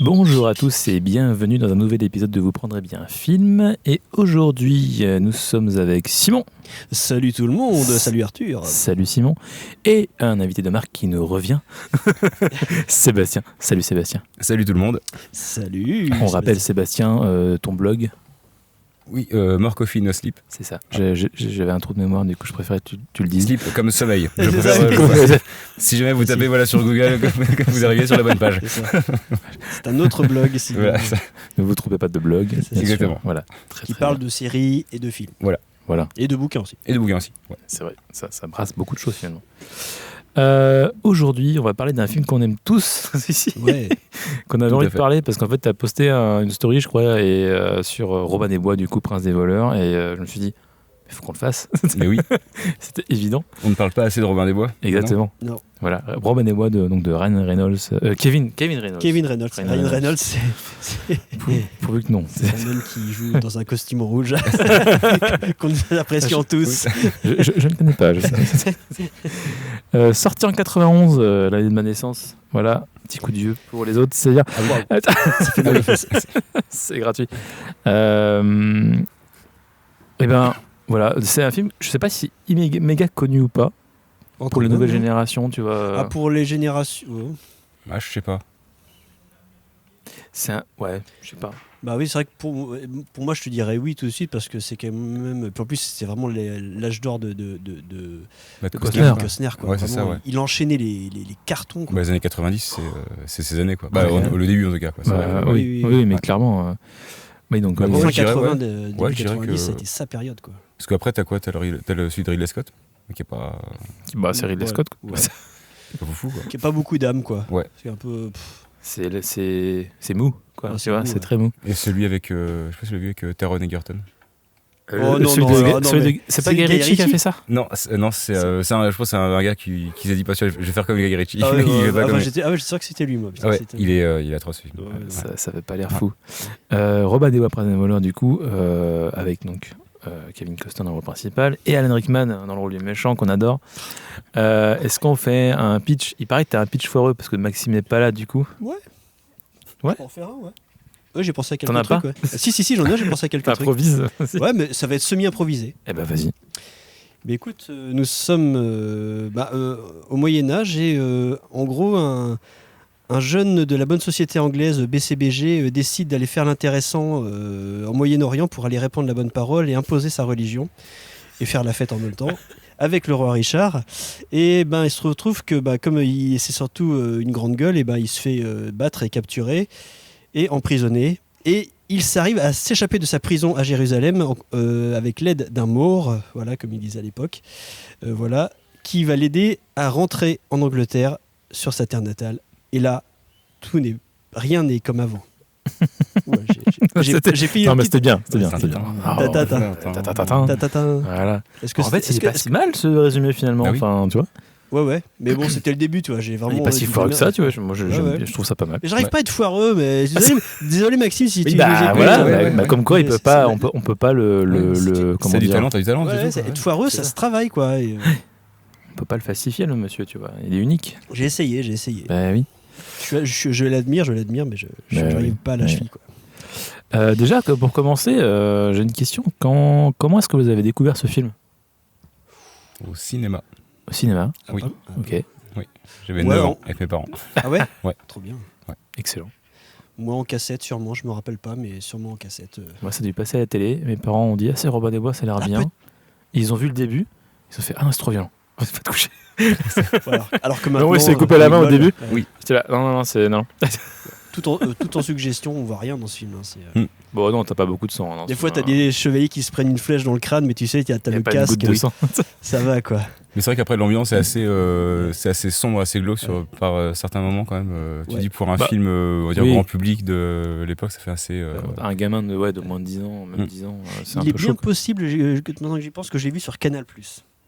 Bonjour à tous et bienvenue dans un nouvel épisode de Vous prendrez bien un film. Et aujourd'hui, nous sommes avec Simon. Salut tout le monde, salut Arthur. Salut Simon. Et un invité de marque qui nous revient, Sébastien. Salut Sébastien. Salut tout le monde. Salut. On rappelle Sébastien, ton blog. Oui, More Coffee No Sleep. C'est ça. J'avais un trou de mémoire, du coup je préférais que tu le dises. Sleep comme sommeil. Je préfère, si jamais vous tapez sur Google, vous arrivez sur la bonne page. C'est un autre blog ici. Voilà, ne vous trompez pas de blog. Exactement. Voilà. Qui parle de séries et de films. Voilà. Et de bouquins aussi. Et de bouquins aussi. Ouais, c'est vrai, ça brasse beaucoup de choses finalement. Aujourd'hui, on va parler d'un film qu'on aime tous ici, qu'on avait envie de parler parce qu'en fait, tu as posté une story, je crois, sur Robin des Bois, du coup, Prince des voleurs, et je me suis dit, il faut qu'on le fasse. Mais oui. C'était évident. On ne parle pas assez de Robin des Bois. Exactement. Non. Voilà, Robin des Bois de Ryan Reynolds, Kevin Reynolds. Kevin Reynolds. Ryan Reynolds, c'est pourvu que non. C'est un homme qui joue dans un costume rouge qu'on apprécie tous. Je ne connais pas. Je sais. Sorti en 91, l'année de ma naissance. Voilà, petit coup de vieux pour les autres, c'est-à-dire. C'est gratuit. Et ben voilà, c'est un film. Je sais pas si il est méga connu ou pas. Pour les nouvelles générations, tu vois. Ah, pour les générations. Ah, je sais pas. C'est un... Ouais, je sais pas. Bah oui, c'est vrai que pour moi, je te dirais oui tout de suite parce que c'est quand même. En plus, c'est vraiment l'âge d'or de Costner. Quoi. Ouais, c'est ça, ouais. Il enchaînait les cartons. Quoi. Bah, les années 90, c'est ces années, quoi. Bah, le début, en tout cas. Quoi. Oui, mais clairement. Oui, donc, fin 80, début 90, ça a été sa période, quoi. Parce qu'après, t'as quoi? T'as celui de Ridley Scott, qui est pas. Bah, c'est Ridley Scott, quoi. Ouais. C'est pas fou, quoi. Qui a pas beaucoup d'âme, quoi. Ouais. C'est un peu. C'est mou, quoi. Ah, tu vois, mou, c'est très mou. Et celui avec, je sais pas si tu l'as vu avec Taron Egerton. C'est pas Guy Ritchie qui a fait ça? Non, je pense que c'est un gars qui s'est dit pas sûr, je vais faire comme Guy Ritchie. J'étais sûr que c'était lui, moi. Ouais, il est atroce. Ça fait pas l'air fou. Robin des Bois, Prince des voleurs, du coup, avec donc Kevin Costner dans le rôle principal et Alan Rickman dans le rôle du méchant qu'on adore. Est-ce qu'on fait un pitch? Il paraît que t'as un pitch foireux parce que Maxime n'est pas là, du coup. Ouais. Ouais. Je peux en faire un, ouais. Ouais, j'ai pensé à quelques trucs. T'en as pas? Ouais. Si, j'en ai, j'ai pensé à quelques trucs. T'improvises. Ouais, mais ça va être semi-improvisé. Eh ben, vas-y. Mais écoute, nous sommes au Moyen-Âge et en gros, un jeune de la bonne société anglaise, BCBG, décide d'aller faire l'intéressant en Moyen-Orient pour aller répandre la bonne parole et imposer sa religion et faire la fête en même temps. Avec le roi Richard, et il se retrouve que comme c'est surtout une grande gueule, et il se fait battre et capturer et emprisonné, et il s'arrive à s'échapper de sa prison à Jérusalem avec l'aide d'un Maure, voilà comme il disait à l'époque, qui va l'aider à rentrer en Angleterre sur sa terre natale. Et là, rien n'est comme avant. Ouais, j'ai fait non, mais c'était bien. Voilà. En fait, c'est pas si mal ce résumé finalement. Ah oui. Enfin, tu vois. Ouais. Mais bon, c'était le début, tu vois. J'ai vraiment. Il est pas si foireux que ça, tu vois. Moi, je trouve ça pas mal. J'arrive pas à être foireux, mais désolé Maxime si tu nous écoutes. Comme quoi, il peut pas. On peut pas le. T'as du talent. Être foireux, ça se travaille, quoi. On peut pas le falsifier, le monsieur, tu vois. Il est unique. J'ai essayé. Bah oui. Je l'admire, mais je n'arrive pas à la cheville, quoi. Déjà, pour commencer, j'ai une question. Comment est-ce que vous avez découvert ce film? Au cinéma. Au cinéma? Oui. Ok. Oui. J'avais 9 ans avec mes parents. Ah ouais? Ouais. Trop bien. Ouais. Excellent. Moi en cassette, sûrement, je me rappelle pas, mais sûrement en cassette. Moi, ça a dû passer à la télé. Mes parents ont dit, c'est Robin des Bois, ça a l'air bien. Ils ont vu le début. Ils ont fait, c'est trop violent. On va pas te coucher. Alors que maintenant. Non, il s'est coupé la main au début. Oui. J'étais là, non, c'est. Non. Tout en suggestion, on voit rien dans ce film. Bon, non, t'as pas beaucoup de sang. Non, des fois, t'as des chevaliers qui se prennent une flèche dans le crâne, mais tu sais, t'as le casque. Une goutte de sang. Ça va, quoi. Mais c'est vrai qu'après, l'ambiance est assez sombre, assez glauque par certains moments, quand même. Tu dis, pour un film, on va dire, grand public de l'époque, ça fait assez. Un gamin de moins de 10 ans, même 10 ans, c'est un peu chaud. Il est bien possible, maintenant que j'y pense, que j'ai vu sur Canal+.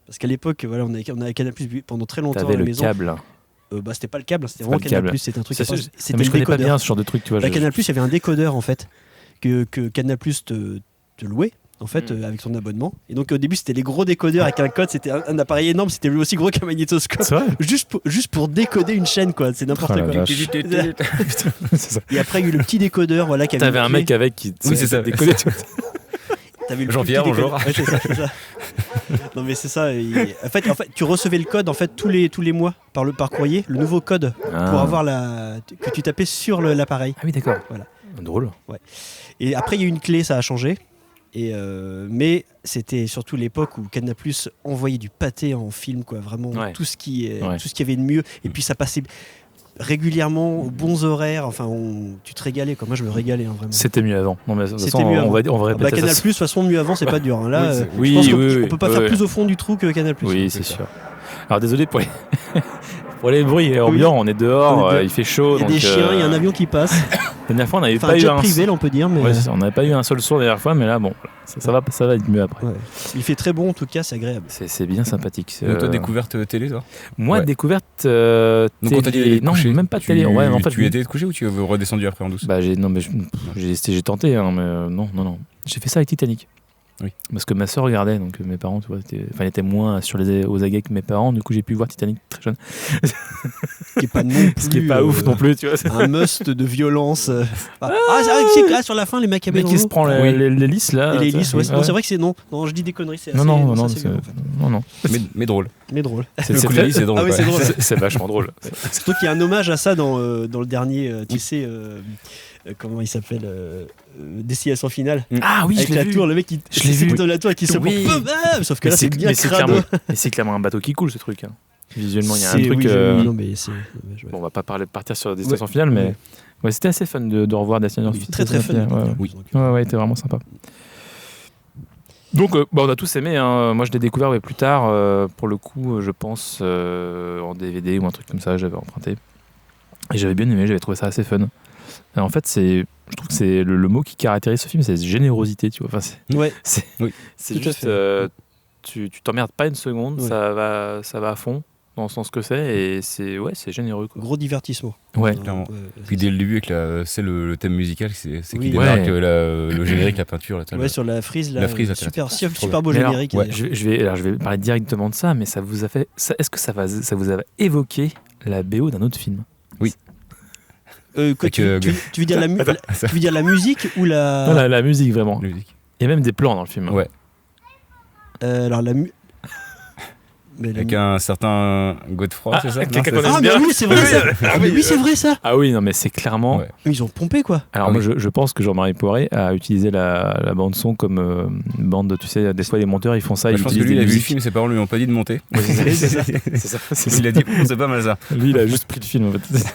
Parce qu'à l'époque, on avait Canal+ pendant très longtemps à la maison. T'avais le câble. C'était pas le câble, c'était vraiment Canal+. C'était un truc. Mais je connais pas bien ce genre de truc, tu vois. Canal+, il y avait un décodeur en fait que Canal+ te louait. en fait, avec son abonnement. Et donc au début, c'était les gros décodeurs avec un code, c'était un appareil énorme, c'était aussi gros qu'un magnétoscope. C'est vrai. Juste pour décoder une chaîne, quoi. C'est n'importe Oh la quoi. vache. C'est ça. Et après, il y a eu le petit décodeur, voilà, qui avait T'avais une un clé. mec avec qui Oui, c'est ça. décollait, tu vois. T'avais le Jean-Pierre, petit décodeur. bonjour. Ouais, c'est ça. Non mais c'est ça. En fait, tu recevais le code en fait tous les mois par courrier, le nouveau code pour avoir que tu tapais sur l'appareil. Ah oui, d'accord. Voilà. Drôle. Et après, il y a eu une clé, ça a changé. Mais c'était surtout l'époque où Canal+ envoyait du pâté en film, quoi. Vraiment tout ce qu'il y avait de mieux. Et puis ça passait régulièrement aux bons horaires. Enfin, tu te régalais, quoi. Moi, je me régalais, hein, vraiment. C'était mieux avant. Non, mais de toute C'était façon, mieux on va répéter Canal+, ça. de toute façon, mieux avant, c'est pas dur. Hein. Là, Oui, je pense oui, qu'on peut pas faire plus au fond du trou que Canal+. Oui, c'est sûr. Alors désolé pour les, pour les bruits ambiants, on est dehors, il fait chaud. Il y a des chiens, il y a un avion qui passe. La dernière fois, on n'avait Enfin, pas un eu jet un privé, là, on peut dire. Mais ouais, on n'avait pas eu un seul son la dernière fois, mais là, bon, ça va être mieux après. ouais. Il fait très bon, en tout cas, c'est agréable. C'est bien sympathique. Donc toi, découverte télé, toi? Moi, Ouais. découverte Donc quand t'as dit télé. d'aller te Non, coucher, même pas de télé. Ouais, en fait, tu étais te coucher ou tu es redescendu après en douce? bah, j'ai tenté, hein, mais non. J'ai fait ça avec Titanic. Oui. Parce que ma soeur regardait, donc mes parents, tu vois, elle était moins aux aguets que mes parents, du coup j'ai pu voir Titanic très jeune. Ce qui est pas non plus. Ce qui est pas ouf non plus, tu vois. Un must de violence. C'est vrai que sur la fin, les mecs Le mec qui se prend l'hélice là. Et les hélices, ouais. Ouais. Non, c'est vrai que c'est non, je dis des conneries, c'est assez. Non, c'est violent, en fait. non. Mais drôle. Mais drôle. Le coup de l'hélice, c'est drôle. Ah oui, quoi. c'est drôle. C'est vachement drôle. Surtout qu'il y a un hommage à ça dans le dernier, tu sais, comment il s'appelle, Destination Finale. Ah oui, Avec je l'ai la vu. tour, le mec qui Je l'ai vu. dans la tour et qui se Oui. prend. Sauf que là, c'est bien crado. C'est clairement un bateau qui coule ce truc. Hein. Visuellement, il y a un C'est- truc. oui, non, mais c'est. Bon, on va pas partir sur des stations finales, mais ouais, c'était assez fun de revoir Destination Oui, très très fun. Finale. Oui. Ouais, c'était vraiment sympa. Donc, on a tous aimé. Hein. Moi, je l'ai découvert plus tard. Pour le coup, je pense en DVD ou un truc comme ça, j'avais emprunté. Et j'avais bien aimé, j'avais trouvé ça assez fun. Et en fait, je trouve que c'est le mot qui caractérise ce film, c'est générosité, tu vois. Enfin, Ouais. c'est Tout à juste, fait. tu t'emmerdes pas une seconde, Ouais. ça va à fond dans le sens que c'est, et c'est généreux, quoi. Gros divertissement. Ouais. Clairement. Ouais, Puis dès le début, avec le thème musical, c'est Oui. qui démarque Ouais. le générique, la peinture. Ouais, sur la frise, là. La frise, là, super, c'est trop super beau Mais alors, générique. ouais, d'ailleurs. je vais parler directement de ça, mais ça vous a fait. Est-ce que ça vous a évoqué la BO d'un autre film? Quoi, tu veux dire tu veux dire la musique ou la. Non, la musique, vraiment. musique. Il y a même des plans dans le film. Ouais. Alors la musique. Avec un certain Godefroy, c'est ça? quelqu'un Non, qu'on c'est aime Ah, mais bien. oui, c'est vrai ça! Ah, mais oui, c'est vrai ça! Ah oui, non, mais c'est clairement. Ouais. Mais ils ont pompé quoi! Alors Ah moi, oui. je pense que Jean-Marie Poiré a utilisé la bande son comme bande. Tu sais, des fois les monteurs ils font ça. Bah, Ils je pense que utilisent lui, il des a vu le musiques. film, ses parents lui ont pas dit de monter. Ouais, c'est ça. Il a dit, c'est pas mal ça. Lui, il a juste pris le film. En fait.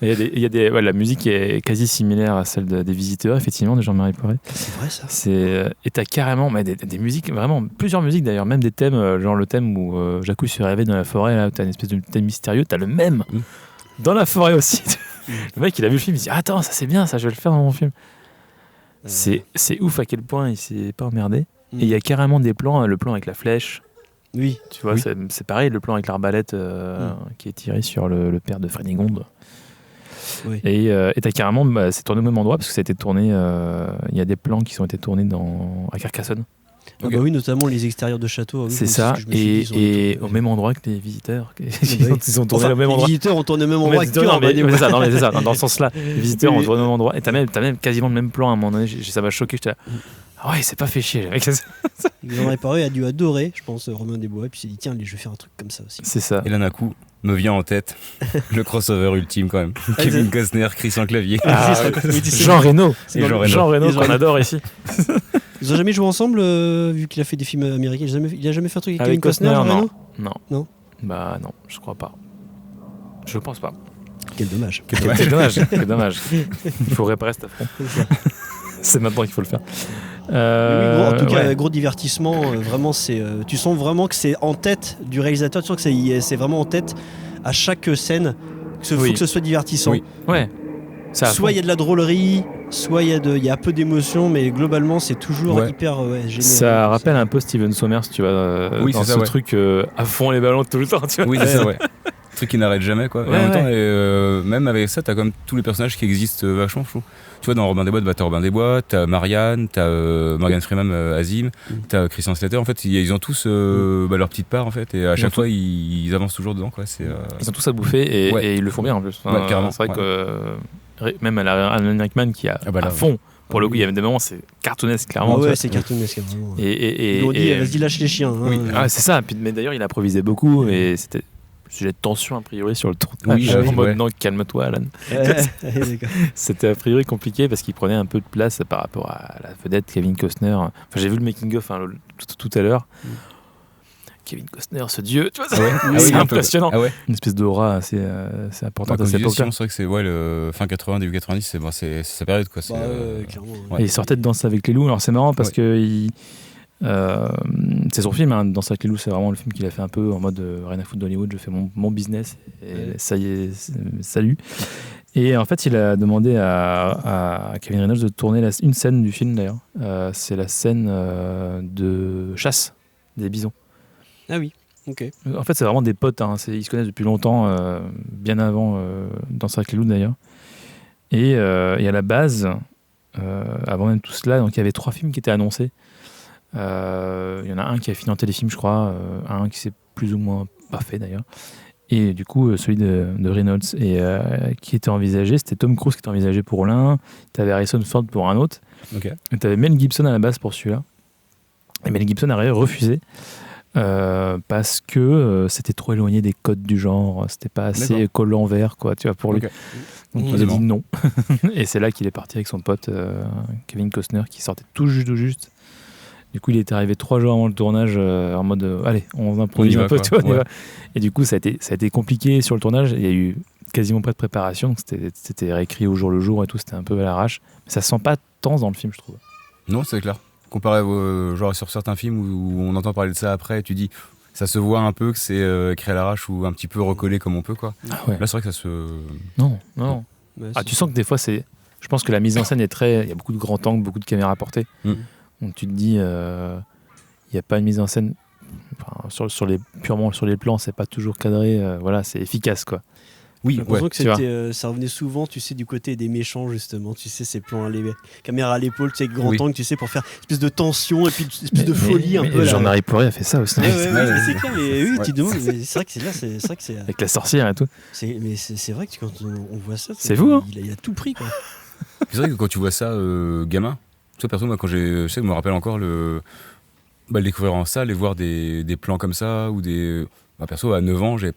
Et la musique est quasi similaire à celle des Visiteurs, effectivement, de Jean-Marie Poiré. C'est vrai ça! Et t'as carrément des musiques, vraiment plusieurs musiques d'ailleurs, même des thèmes, genre le thème où Jacouille se réveille dans la forêt, là, où t'as une espèce de thème mystérieux, t'as le même dans la forêt aussi. Le mec, il a vu le film, il se dit attends, ça c'est bien, ça je vais le faire dans mon film. C'est ouf à quel point il s'est pas emmerdé. Et il y a carrément des plans, le plan avec la flèche, Oui. tu vois, c'est pareil, le plan avec l'arbalète qui est tiré sur le père de Frénégonde. Oui. Et t'as carrément, c'est tourné au même endroit parce que ça a été tourné, il y a des plans qui ont été tournés à Carcassonne. Ah bah oui, notamment les extérieurs de château. Oui, C'est ça, ce que je me suis dit, ils ont et été- au même endroit que les Visiteurs. oui. Ils ont tourné Enfin, au même les endroit. visiteurs ont tourné au même Ouais, endroit c'est que tu, non, on va mais dire. c'est ça, c'est ça, dans ce sens-là. Les Visiteurs ont Oui. tourné au même endroit. Et t'as même quasiment le même plan à un moment donné. Ça m'a choqué. J'étais là. Ah ouais, c'est pas fait chier, les mecs. Jean-Marie Poiré a dû adorer, je pense, Romain Desbois, et puis il s'est dit tiens, allez, je vais faire un truc comme ça aussi. C'est ça. Et là, d'un coup, me vient en tête le crossover ultime quand même. Kevin Costner, Christian Clavier. Ah, Oui, c'est Jean Reno. C'est dans le- Jean Reno Ils ont- qu'on adore ici. Ils ont jamais joué ensemble, vu qu'il a fait des films américains. Il a jamais fait un truc avec Kevin Avec Costner, Costner, Jean non. Reno Non. Non. Bah non, je crois pas. Je pense pas. Quel dommage. Quel dommage. Quel dommage. Il faut réparer cet affront. C'est maintenant qu'il faut le faire. Oui, en tout cas, ouais. gros divertissement. Vraiment, tu sens vraiment que c'est en tête du réalisateur. Tu sens que c'est vraiment en tête à chaque scène. Il faut Oui. que ce soit divertissant. Oui. Ouais. Ça, Soit il y a de la drôlerie, soit il y a un peu d'émotion, mais globalement, c'est toujours Ouais. hyper génial. ça rappelle un peu Steven Sommers, tu vois, Oui, dans c'est ça, ce ouais. truc à fond les ballons tout le temps, tu vois. Oui, c'est ça, ouais. truc qui n'arrête jamais, quoi. Et en même temps, même avec ça, t'as comme tous les personnages qui existent vachement, je trouve. Tu vois, dans Robin des Bois, t'as Robin des Bois, t'as Marianne, t'as Morgan Freeman, Azim, t'as Christian Slater. En fait, ils ont tous leur petite part, en fait, et à chaque fois, ils avancent toujours dedans, quoi. Ils ont tous à bouffer et ils le font bien en plus. Enfin, carrément. C'est vrai que même Alan Rickman qui a à fond. Pour le coup, il y avait des moments, c'est cartoonesque, clairement. Ouais, c'est cartoonesque, vraiment. Et ils ont dit, vas-y, lâche les chiens. Oui, c'est ça. Mais d'ailleurs, il improvisait beaucoup et c'était sujet de tension, a priori, sur le tournage. En mode, non, calme-toi, Alan. C'était a priori compliqué parce qu'il prenait un peu de place par rapport à la vedette Kevin Costner. Enfin, j'ai vu le making-of tout à l'heure. Kevin Costner, ce dieu, tu vois, c'est impressionnant. Une espèce d'aura assez importante à cette époque-là. C'est vrai que c'est le fin 80, début 90, c'est sa période, quoi. Clairement. Et il sortait de Danse avec les loups. Alors c'est marrant parce que c'est son film, hein. Danse avec les loups, c'est vraiment le film qu'il a fait un peu en mode rien à foutre d'Hollywood, je fais mon business et ça y est, salut. Et en fait, il a demandé à Kevin Reynolds de tourner une scène du film d'ailleurs. C'est la scène de chasse des bisons. Ah oui, ok. En fait, c'est vraiment des potes, hein. Ils se connaissent depuis longtemps, bien avant Danse avec les loups d'ailleurs. Et à la base, avant même tout cela, donc il y avait 3 films qui étaient annoncés. Il y en a un qui a fini en téléfilm, je crois, un qui s'est plus ou moins pas fait d'ailleurs. Et du coup, celui de Reynolds et qui était envisagé, c'était Tom Cruise qui était envisagé pour l'un, t'avais Harrison Ford pour un autre, et t'avais Mel Gibson à la base pour celui-là. Et Mel Gibson a refusé. Parce que c'était trop éloigné des codes du genre, c'était pas assez collant vert, quoi, tu vois, pour lui. Donc il a dit non. Et c'est là qu'il est parti avec son pote Kevin Costner qui sortait tout juste. Du coup, il était arrivé 3 jours avant le tournage en mode allez, on improvise un peu, tu vois. Et du coup, ça a été compliqué sur le tournage. Il y a eu quasiment pas de préparation, donc c'était réécrit au jour le jour et tout, c'était un peu à l'arrache. Mais ça se sent pas tant dans le film, je trouve. Non, c'est clair. Comparé genre sur certains films où on entend parler de ça après, tu dis ça se voit un peu que c'est écrit à l'arrache ou un petit peu recollé comme on peut, quoi. Là, c'est vrai que ça se. Non. Tu sens que des fois, je pense que la mise en scène est il y a beaucoup de grands angles, beaucoup de caméras portées. Donc tu te dis, il n'y a pas une mise en scène. Purement sur les plans, c'est pas toujours cadré. C'est efficace, quoi. Oui, j'ai l'impression que ça revenait souvent, tu sais, du côté des méchants, justement. Tu sais, ces plans, caméras à l'épaule, tu sais, grand angle, tu sais, pour faire une espèce de tension et puis une espèce de folie un peu. Jean-Marie Poiré a fait ça aussi. C'est clair, mais oui, tu te demandes, mais c'est vrai que c'est. Avec la sorcière et tout. Mais c'est vrai que quand on voit ça, c'est vous, hein. Il a tout pris, quoi. C'est vrai que quand tu vois ça, gamin, toi, perso, moi, quand je sais que je me rappelle encore le découvrir en salle et voir des plans comme ça ou des. Perso, à 9 ans, je me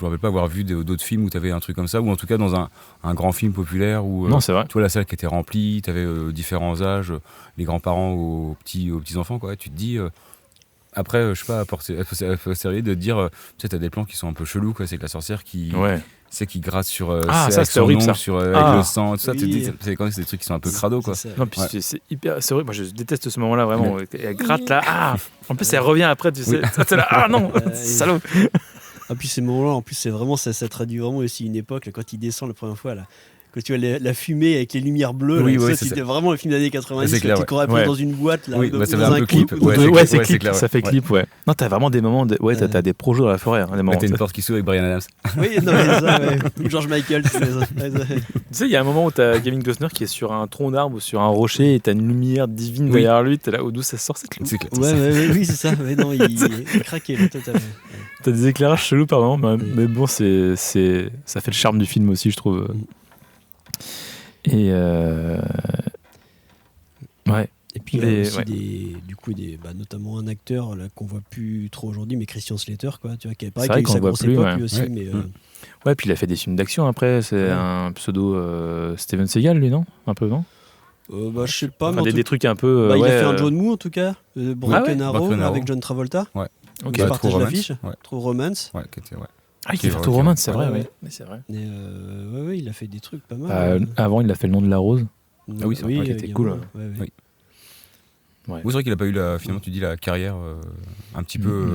rappelle pas avoir vu d'autres films où tu avais un truc comme ça, ou en tout cas dans un grand film populaire où non, c'est vrai. Tu vois la salle qui était remplie, tu avais différents âges, les grands-parents aux petits-enfants, quoi. Tu te dis, après, je sais pas, à posteriori de te dire, tu sais, t'as des plans qui sont un peu chelous, quoi. C'est que la sorcière qui gratte sur ça, c'est horrible, ça. Avec le sang, tout ça, c'est quand même des trucs qui sont un peu crado, quoi. Non, puis c'est hyper, c'est vrai, moi je déteste ce moment-là, vraiment. Elle gratte là, en plus elle revient après, tu sais, c'est là, non, salaud. Ah, puis ces moments-là, en plus, c'est vraiment, ça traduit vraiment aussi une époque, là, quand il descend la première fois, là. Quand tu vois la fumée avec les lumières bleues, c'était vraiment le film des années 90, quand tu courais dans une boîte, là, dans un clip. C'est clip, ça fait clip, Non, t'as vraiment des moments, t'as des projets dans la forêt. T'as une porte qui s'ouvre avec Bryan Adams. Oui, non, mais ça, ou George Michael. Tu sais, il y a un moment où t'as Kevin Costner qui est sur un tronc d'arbre ou sur un rocher et t'as une lumière divine derrière lui, t'es là, d'où ça sort cette lumière. Oui, c'est ça. Non, il est craqué, totalement. T'as des éclairages chelous par moment, mais bon, ça fait le charme du film aussi, je trouve. Et Et puis il y a aussi notamment un acteur là qu'on voit plus trop aujourd'hui, mais Christian Slater, quoi, tu vois, qui a eu sa grosse époque lui aussi, mais puis il a fait des films d'action après. C'est un pseudo Steven Seagal, lui, non? Un peu, non? Je sais pas, mais des trucs un peu. il a fait un John Woo en tout cas, Broken Arrow avec John Travolta. Qui partage l'affiche. True Romance. Il fait True Romance, c'est vrai, oui. Mais c'est vrai. Et il a fait des trucs pas mal. Avant, il a fait Le Nom de la Rose. Oui, c'est vrai, qui était cool. C'est vrai qu'il a pas eu finalement, tu dis la carrière un petit peu.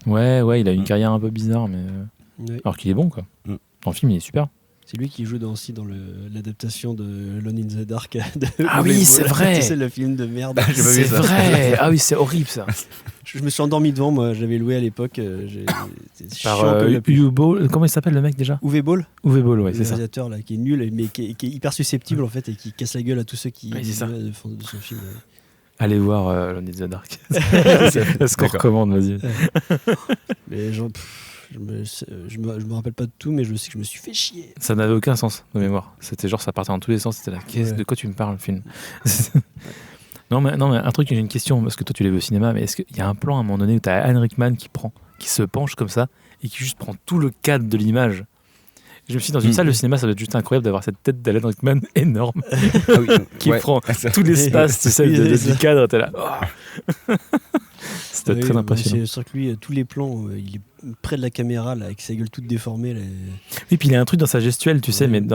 Ouais, il a eu une carrière un peu bizarre, mais alors qu'il est bon, quoi. Dans le film, il est super. C'est lui qui joue aussi dans l'adaptation de Alone in the Dark. Ah oui, c'est vrai. Tu sais, le film de merde. C'est vrai. Ah oui, c'est horrible ça. Je me suis endormi devant, moi. J'avais loué à l'époque. C'était Par chiant comme la pluie. Uwe Boll. Comment il s'appelle le mec déjà? Uwe Boll, Uwe Boll, ouais, le c'est ça. réalisateur là, qui est nul, mais qui est hyper susceptible en fait et qui casse la gueule à tous ceux qui Oui, c'est ça. de son film. Allez voir Alone in the Dark. Est-ce qu'on D'accord. recommande, vas-y. Mais genre, je me rappelle pas de tout, mais je sais que je me suis fait chier. Ça n'avait aucun sens de mémoire. C'était genre, ça partait dans tous les sens. C'était la caisse. Ouais. De quoi tu me parles, le film? Non, mais un truc, j'ai une question, parce que toi, tu l'as vu au cinéma, mais est-ce qu'il y a un plan à un moment donné où tu as Alan Rickman qui se penche comme ça et qui juste prend tout le cadre de l'image? Je me suis dit, dans une salle de cinéma, ça doit être juste incroyable d'avoir cette tête d'Alan Rickman énorme Ah oui, qui ouais. prend tout l'espace, tu sais, du cadre. T'es là. Oh. C'était Oui, très oui, impressionnant. C'est sûr que lui, tous les plans, il est près de la caméra, là, avec sa gueule toute déformée. Là. Oui, puis il a un truc dans sa gestuelle, tu sais, Ouais. mais même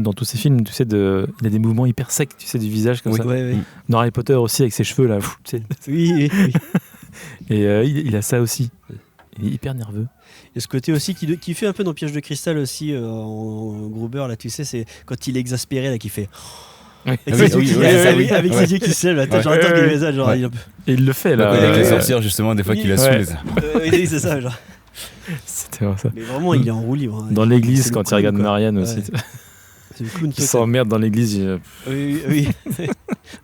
dans tous ses films, tu sais, il a des mouvements hyper secs, tu sais, du visage comme Oui, ça. ouais. Dans Harry Potter aussi, avec ses cheveux là. Tu sais. Oui. Et il a ça aussi. Il est hyper nerveux. Et ce côté aussi qui fait un peu dans Piège de cristal aussi, en gros beurre, là, tu sais, c'est quand il est exaspéré, là, qui fait. Oui. Avec ses yeux qui- oui. avec ses yeux qui se lèvent, là, Ouais. j'entends qu'il Ouais. fait ça, genre. Ouais. Et il le fait là. Avec les ouais. sorcières, justement, des fois Oui. qu'il a Ouais. saoulé. Oui, c'est ça, genre. C'était vraiment ça. Mais vraiment, il est en roue libre. hein. Dans C'est l'église, le quand il clown, regarde quoi. Marianne Ouais. aussi. C'est le clown Il total. s'emmerde dans l'église. Oui.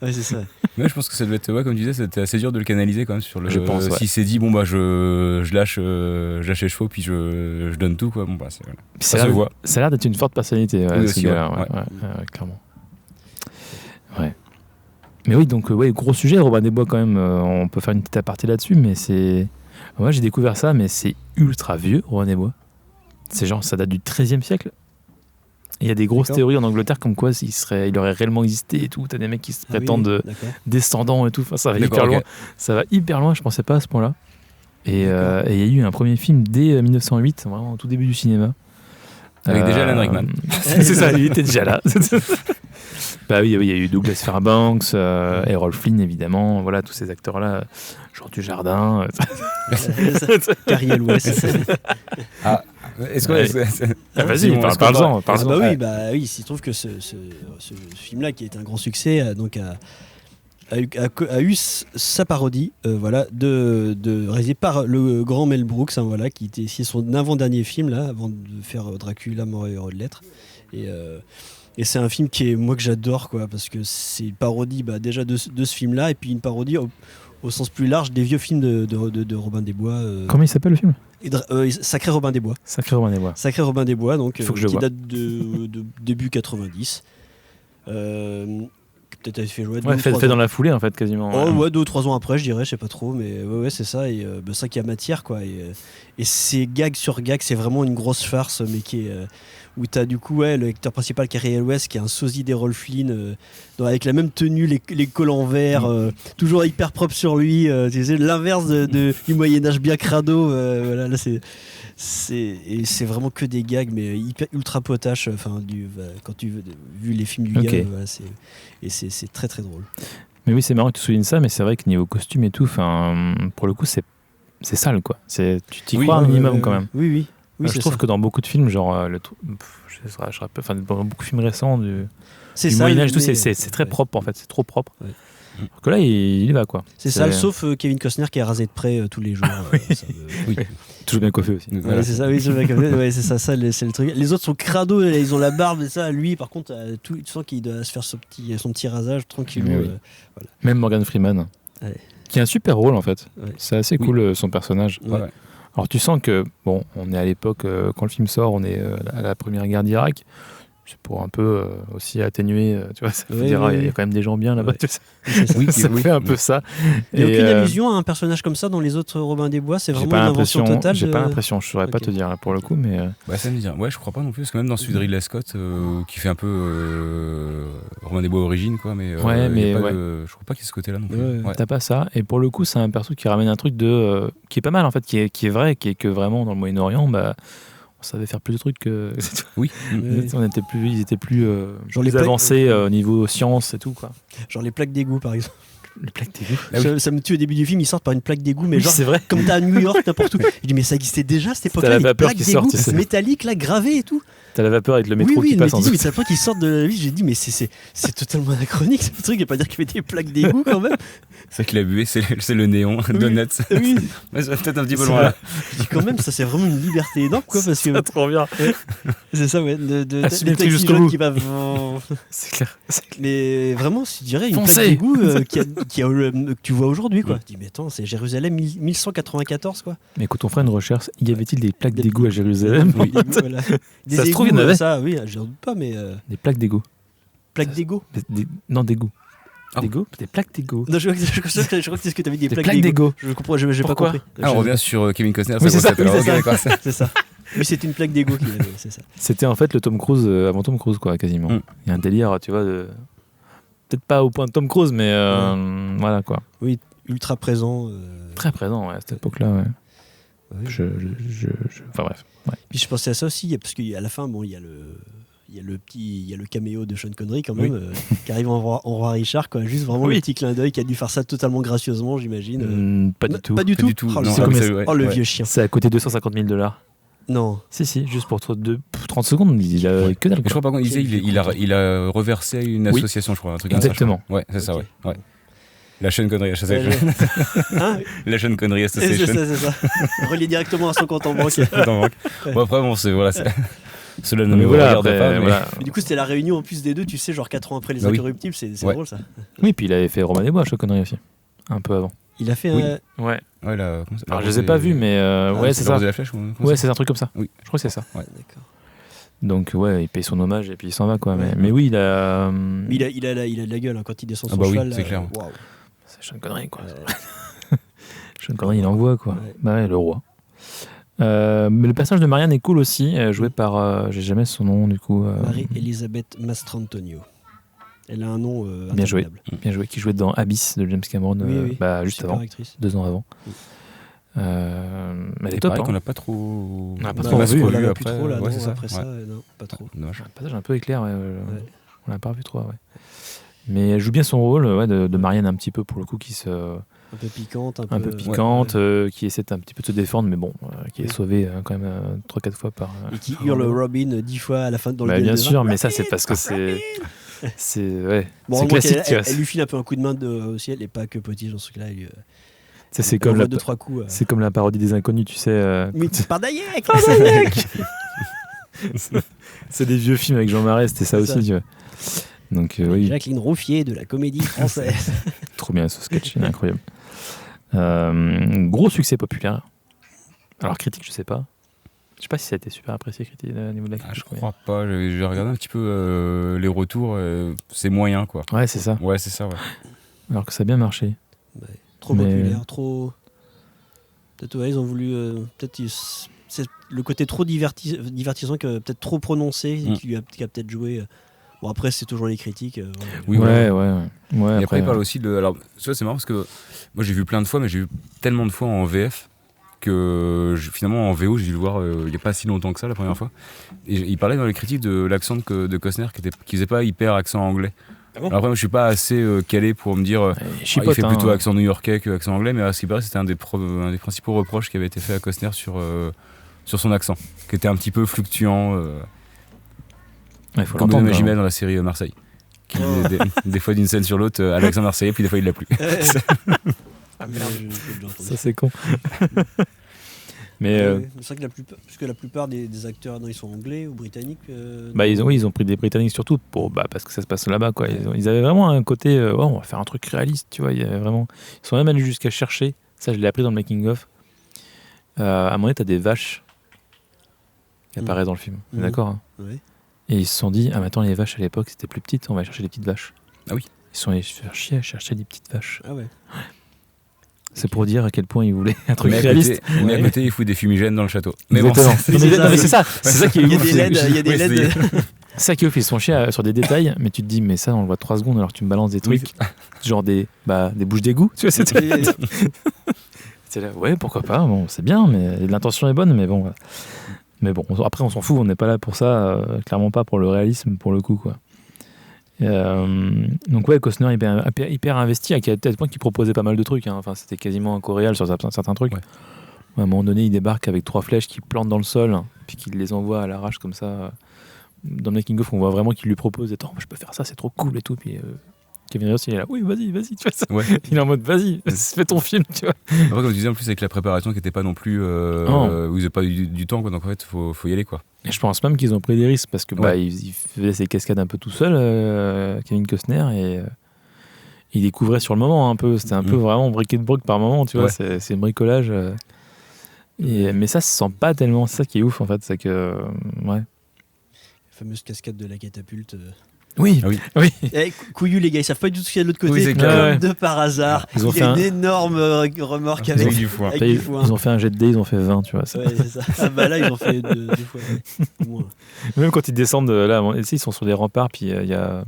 Ouais, c'est ça. Mais je pense que ça devait être, ouais, comme tu disais, c'était assez dur de le canaliser quand même sur le. Je pense, ouais. S'il s'est dit, bon, bah, je lâche les chevaux, puis je donne tout, quoi. Bon, bah, Puis ça se voit. Ça a l'air d'être une forte personnalité, Oui, ce aussi, gars-là, ouais. ouais, clairement. Ouais. Mais oui, donc, gros sujet, Robin des Bois, quand même. On peut faire une petite aparté là-dessus, mais c'est. Ouais, j'ai découvert ça, mais c'est ultra vieux, Robin des Bois. C'est genre, ça date du XIIIe siècle. Il y a des grosses D'accord. théories en Angleterre comme quoi il aurait réellement existé et tout. T'as des mecs qui se prétendent D'accord. descendants et tout. Enfin, ça va D'accord, hyper ok. loin. Ça va hyper loin, je pensais pas à ce point-là. Et D'accord. il y a eu un premier film dès 1908, vraiment au tout début du cinéma. Avec déjà Alan Rickman. C'est ça, il était déjà là. Bah oui, il y a eu Douglas Fairbanks, Errol Flynn évidemment, voilà, tous ces acteurs-là, Jean Dujardin. Carrie Elwes. Est-ce que. Ouais. Vas-y, parle-en. Ah bah oui, il se trouve que ce film-là, qui est un grand succès, a eu sa parodie, voilà, réalisée par le grand Mel Brooks, hein, voilà, qui était ici son avant-dernier film là, avant de faire Dracula, Mort et Héros de lettres. Et c'est un film que j'adore, quoi, parce que c'est une parodie, bah, déjà de ce film-là, et puis une parodie au sens plus large des vieux films de Robin des Bois. Comment il s'appelle le film? Sacré Robin des Bois. Sacré Robin des Bois. Sacré Robin des Bois, donc, Il faut que je qui vois. date de début 90. Peut-être elle fait jouer Fait dans la foulée en fait, quasiment. Oh ouais, 2 ou 3 ans après, je dirais, je sais pas trop, mais ouais, c'est ça, et ça qui a matière, quoi. Et c'est gag sur gag, c'est vraiment une grosse farce, mais qui est où t'as du coup le acteur principal Carrie Elwes qui est un sosie d'Errol Flynn, avec la même tenue, les collants verts, toujours hyper propre sur lui, tu sais, l'inverse du Moyen-Âge bien crado, voilà, là c'est vraiment que des gags, mais ultra potache, enfin quand tu vu les films du Ok. gars, voilà, c'est très très drôle. Mais oui, c'est marrant que tu soulignes ça, mais c'est vrai que niveau costume et tout, pour le coup, c'est sale, quoi. Tu t'y crois un minimum quand même. Oui, je c'est trouve ça. que dans beaucoup de films, genre dans beaucoup de films récents du Moyen-Âge, tout, c'est très propre en fait, c'est trop propre. Ouais. Alors que là, il y va, quoi. C'est sale, sauf Kevin Costner qui est rasé de près tous les jours. Oui. Toujours bien coiffé aussi. Ouais, c'est ça, oui, c'est ça, c'est le truc. Les autres sont crado, ils ont la barbe et ça. Lui, par contre, tu sens qu'il doit se faire son petit rasage tranquillou. Oui. Même Morgan Freeman, Ouais. qui a un super rôle en fait. Ouais. C'est assez cool son personnage. Ouais. Alors tu sens que, bon, on est à l'époque, quand le film sort, on est à la première guerre d'Irak. C'est pour un peu aussi atténuer, tu vois, ça veut dire, il y a quand même des gens bien là-bas. Ouais. Tu sais. C'est ça. Oui, Ça fait un peu ça. Il n'y a Et, aucune allusion à un personnage comme ça dans les autres Robin des Bois, c'est j'ai vraiment pas une invention l'impression, totale. j'ai pas l'impression, je saurais pas Ok. te dire là pour le coup, mais Bah, ça me dit. Ouais, je crois pas non plus, parce que même dans celui de Ridley Scott, qui fait un peu Robin des Bois origine, quoi, mais, Ouais, mais y a pas ouais. je crois pas qu'il y ait ce côté-là non plus. Ouais. Ouais. t'as pas ça. Et pour le coup, c'est un perso qui ramène un truc qui est pas mal en fait, qui est vrai, qui est que vraiment dans le Moyen-Orient, bah, on savait faire plus de trucs que. Oui. Ouais. Ils étaient plus Genre les avancés au niveau science et tout, quoi. Genre les plaques d'égout, par exemple. Les plaques d'égout. Ça me tue au début du film, ils sortent par une plaque d'égout, mais Oui, genre c'est vrai. comme t'as à New York, n'importe où. Je dis mais ça existait déjà à cette T'as époque-là, la les vapeur plaques qui sort, d'égout tu sais. métalliques là, gravées et tout. T'as la vapeur avec le métro oui, qui mais passe en dis, mais dessous. c'est la fois qu'ils sortent de lui, j'ai dit mais c'est totalement anachronique ce truc, et pas dire qu'il y avait des plaques d'égout quand même. C'est ça qu'il a bué, c'est le néon, Donuts. Oui, Ouais, ça va peut-être un petit peu c'est loin vrai. là. Je dis quand même ça c'est vraiment une liberté énorme quoi, parce que trop bien. c'est ça ouais, de Assumer les le truc taxis jusqu'au jaunes bout. qui va. C'est clair. Mais vraiment, je dirais une Foncez. plaque d'égout que tu vois aujourd'hui quoi. Je dis mais attends, c'est Jérusalem 1194 quoi. Mais quand on fera une recherche, y avait-il des plaques d'égout à Jérusalem? Oui, voilà. Des Ça se trouve, égouts, il y en avait. ça, oui, je n'en doute pas, mais Des plaques d'égout. plaques d'égout. Non, d'égout. Ah. D'égout? Des plaques d'égout. Non, je crois que c'est ce que tu avais dit, Des plaques plaques d'égout. d'égout. Je comprends, j'ai pas Pourquoi compris. Ah, on revient sur Kevin Costner. Oui, c'est ça, recette, alors, oui, c'est ok, ça. d'accord. C'est ça. Oui, c'est une plaque d'égout qu'il avait, c'est ça. C'était en fait le Tom Cruise avant Tom Cruise, quoi, quasiment. Mm. Il y a un délire, tu vois, peut-être pas au point de Tom Cruise, mais voilà, quoi. Ultra présent. Très présent, ouais, à cette époque-là, ouais. Ouais. Enfin bref. Ouais. Puis je pensais à ça aussi, parce qu'à la fin, bon, il y a le caméo de Sean Connery quand même, qui arrive en roi Richard, quoi. Juste vraiment Oui. le petit clin d'œil qui a dû faire ça totalement gracieusement, j'imagine. Pas du tout. Pas du Pas tout. du tout. Oh, Non, c'est ah, combien c'est- ouais, le ouais. vieux chien. Ça a coûté 250 000 $. Non. Si, juste pour 30 secondes, il a que dalle. Mais je quoi. crois par contre, il disait, il a reversé à une Oui. association, je crois, un truc comme ça. je Exactement. crois. Ouais, c'est ça, Ok. ouais. La Sean Connery Association. Hein La Sean Connery c'est Association. ça. Relié directement à son compte en banque. Dans banque. Bon, après, bon, c'est voilà. Cela ne Mais me voilà, regarde après, pas. Mais... voilà. Mais du coup, c'était la réunion en plus des deux, tu sais, genre 4 ans après Les Bah oui. Incorruptibles, c'est Ouais. drôle ça. Oui, puis il avait fait Roman des Bois, Sean Connery aussi. Un peu avant. Il a fait Oui. Ouais. Ouais, Alors je les ai pas vus, mais ouais, c'est la ça. Rose et la Flèche ou comment Ouais, ça c'est un truc comme ça. Oui. Je crois que c'est ça. Ouais, d'accord. Donc ouais, il paye son hommage et puis il s'en va, quoi. Ouais. Mais oui, il a. Mais il a de la gueule hein, quand il descend Ah son bah oui, cheval. c'est clair. Waouh. C'est Sean Connery, quoi. Ouais. Sean Connery, il envoie, quoi. Ouais. Bah ouais, le roi. Mais le personnage de Marianne est cool aussi, joué par. J'ai jamais son nom, du coup. Marie-Elisabeth Mastrantonio. Elle a un nom Bien joué. interminable. Bien joué, qui jouait dans Abyss de James Cameron, Oui. bah, juste Super avant, actrice. 2 ans avant. Oui. Elle est Et top. pareil Hein. qu'on n'a pas trop. On n'a pas Bah, trop parce revu, qu'on on l'avait après, plus trop là, ouais, non, c'est ça. après ça, Ouais. non, pas trop. Dommage. Un passage un peu éclair, ouais. On l'a pas revu trop, ouais. Mais elle joue bien son rôle, ouais, de Marianne un petit peu pour le coup, qui se, Un peu piquante, un peu piquante, qui essaie un petit peu de se défendre, mais bon, qui est sauvée quand même 3-4 fois par. Et qui hurle Robin 10 fois à la fin dans le Bah, duel bien de sûr, vin. mais ça c'est parce que c'est ouais, Bon, c'est heureusement classique. qu'elle- tu vois. elle lui file un peu un coup de main aussi, elle n'est pas que petite dans ce truc-là. Ça, c'est comme la 2-3 coups. c'est comme la parodie des inconnus, tu sais. Mais Pardaillac C'est des vieux films avec Jean Marais, c'était ça C'est aussi, ça. tu vois. Donc oui, Jacqueline Rouffier de la comédie française. trop bien ce sketch, il est incroyable. Gros succès populaire. Alors critique, je sais pas. Je sais pas si ça a été super apprécié critique, au niveau de la Ah, critique. je crois pas. J'ai regardé un petit peu les retours. C'est moyen, quoi. Ouais, c'est ça. Ouais, c'est ça, ouais. Alors que ça a bien marché. Trop Mais- populaire, trop. Peut-être ouais, ils ont voulu. C'est le côté trop divertissant, que peut-être trop prononcé, et qui a peut-être joué. Bon, après, c'est toujours les critiques. Oui, ouais, voilà. ouais. Et après, il parle aussi de. Alors, tu vois, c'est marrant parce que moi, j'ai vu plein de fois, mais j'ai vu tellement de fois en VF que finalement, en VO, j'ai dû le voir il n'y a pas si longtemps que ça, la première fois. Et il parlait dans les critiques de l'accent de Costner qui faisait pas hyper accent anglais. Ah bon Alors après, moi, je suis pas assez calé pour me dire. Il Chipote, fait plutôt hein. accent new-yorkais que accent anglais, mais à ce qui paraît, c'était un des principaux reproches qui avait été fait à Costner sur son accent, qui était un petit peu fluctuant, Ouais, faut comme l'entendre, Benoît hein. Magimel dans la série Marseille. Qui des fois d'une scène sur l'autre à l'accent marseillais, puis des fois il l'a plus. Ah, merde, j'ai déjà entendu. Ça, c'est con. Mais C'est vrai que la plupart des acteurs, non, ils sont anglais ou britanniques. bah, ils ont pris des Britanniques surtout parce que ça se passe là-bas, quoi. Ils avaient vraiment un côté, ouais, on va faire un truc réaliste, tu vois. Ils sont même allés jusqu'à chercher. Ça, je l'ai appris dans le making of. À un moment donné, t'as des vaches qui apparaissent dans le film. Mhm. D'accord. Hein. Ouais. Et ils se sont dit, ah mais attends, les vaches à l'époque c'était plus petites, on va aller chercher des petites vaches. Ah oui. Ils sont allés se faire chier à chercher des petites vaches. Ah ouais. C'est pour dire à quel point ils voulaient un truc Mais réaliste. à côté, il fout des fumigènes dans le château. Mais bon, Exactement. c'est- Non, mais- c'est ça, non, mais c'est ça, c'est ça qui est Il y a ouf. des LED, il y a des Oui, LED. C'est ça qui est ouf, ils sont chiés sur des détails, mais tu te dis, mais ça on le voit 3 secondes alors que tu me balances des trucs, genre des bouches d'égout, tu vois, c'est là, ouais, pourquoi pas, bon, c'est bien, mais l'intention est bonne, mais bon. Mais bon, après on s'en fout, on n'est pas là pour ça, clairement pas pour le réalisme, pour le coup, quoi. Donc ouais, Costner hyper investi, à tel point qu'il proposait pas mal de trucs. Hein. Enfin, c'était quasiment un coréal sur certains trucs. Ouais. À un moment donné, il débarque avec 3 flèches qu'il plante dans le sol, puis qu'il les envoie à l'arrache comme ça. Dans le making of, on voit vraiment qu'il lui propose, attends, je peux faire ça, c'est trop cool et tout. Puis Kevin Rivers, il est là, oui, vas-y, tu vois ça. Ouais. Il est en mode, vas-y, fais ton film, tu vois. Après, comme tu disais, en plus, avec la préparation qui n'était pas non plus. Où ils n'avaient pas du temps, quoi. Donc en fait, faut y aller, quoi. Et je pense même qu'ils ont pris des risques parce que Ouais. il faisait ses cascades un peu tout seul, Kevin Costner, et il découvrait sur le moment un peu. C'était un peu vraiment briquet de broc par moment, tu vois. Ouais. C'est bricolage. Mais ça se sent pas tellement. C'est ça qui est ouf en fait. C'est que. Ouais. La fameuse cascade de la catapulte. Oui. Ah oui. Oui. Couillu, les gars, ils savent pas du tout ce qu'il y a de l'autre côté. Oui, c'est comme clair. de par hasard. Ils ont Il y a fait une énorme remorque Ils ont avec eu du foin. avec Là, du ils foin. ont fait un jet de dés, ils ont fait 20, tu vois. Ça. Ouais, c'est ça. Ah bah là, ils ont fait deux fois. Ouais. Au moins. Même quand ils descendent là, tu sais, ils sont sur des remparts, puis il y a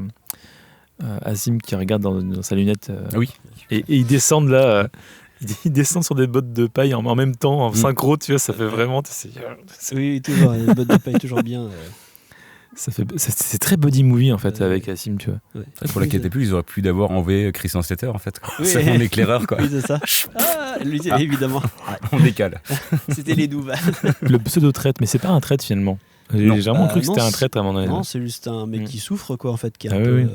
Azim qui regarde dans sa lunette. Oui. Et ils descendent là. Ils descendent sur des bottes de paille en même temps, en synchro, tu vois, ça fait vraiment. Oui, toujours. Les bottes de paille, toujours bien. C'est très buddy movie en fait avec Azim, tu vois. Ouais. Pour la catapulte, ils auraient pu d'abord enlever Christian Slater, en fait. Quoi. Oui. C'est mon éclaireur, quoi. Oui, c'est ça. Ah, lui, évidemment. On décale. C'était les douves. Le pseudo-traître, mais c'est pas un traître finalement. J'ai vraiment cru que non, c'était un traître à mon avis. Non, c'est juste un mec qui souffre, quoi, en fait. Qui est Ah un oui, peu, oui.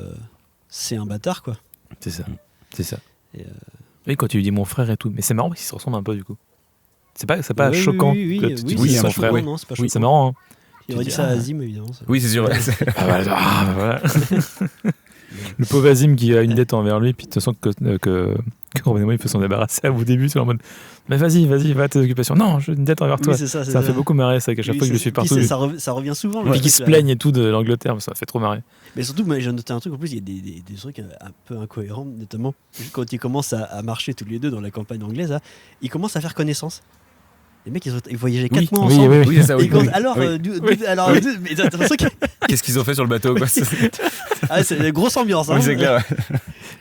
c'est un bâtard, quoi. C'est ça. C'est ça. Et, Oui, quand tu lui dis mon frère et tout. Mais c'est marrant parce qu'ils se ressemblent un peu du coup. C'est pas oui, choquant. Oui, que oui, tu oui, dis oui, c'est mon pas frère. choquant, non, c'est pas Oui, choquant. c'est marrant. Hein. Il aurait Tu dit dis, ça à ah. Azim, évidemment. ça. Oui, c'est sûr. Ah, voilà. Le pauvre Azim qui a une dette envers lui, puis de toute façon que Robin Williams il peut s'en débarrasser au début, c'est en mode mais vas-y, va à tes occupations. Non, j'ai une dette envers toi. Oui, c'est ça. Ça me fait beaucoup marrer ça, qu'à chaque Oui, fois que je le c'est- suis puis partout. ça revient souvent. Et le puis qu'ils truc, se là. plaignent et tout de l'Angleterre, ça fait trop marrer. Mais surtout, moi, j'ai noté un truc en plus, il y a des trucs un peu incohérents, notamment quand ils commencent à marcher tous les deux dans la campagne anglaise, là, ils commencent à faire connaissance. Les mecs, ils voyageaient 4 mois oui, ensemble. oui. Oui, c'est ça, Et oui. ils commencent, Oui. alors, Oui. alors, mais t'as l'impression que Qu'est-ce qu'ils ont fait sur le bateau, quoi. c'est une grosse ambiance. Hein. Oui, c'est clair.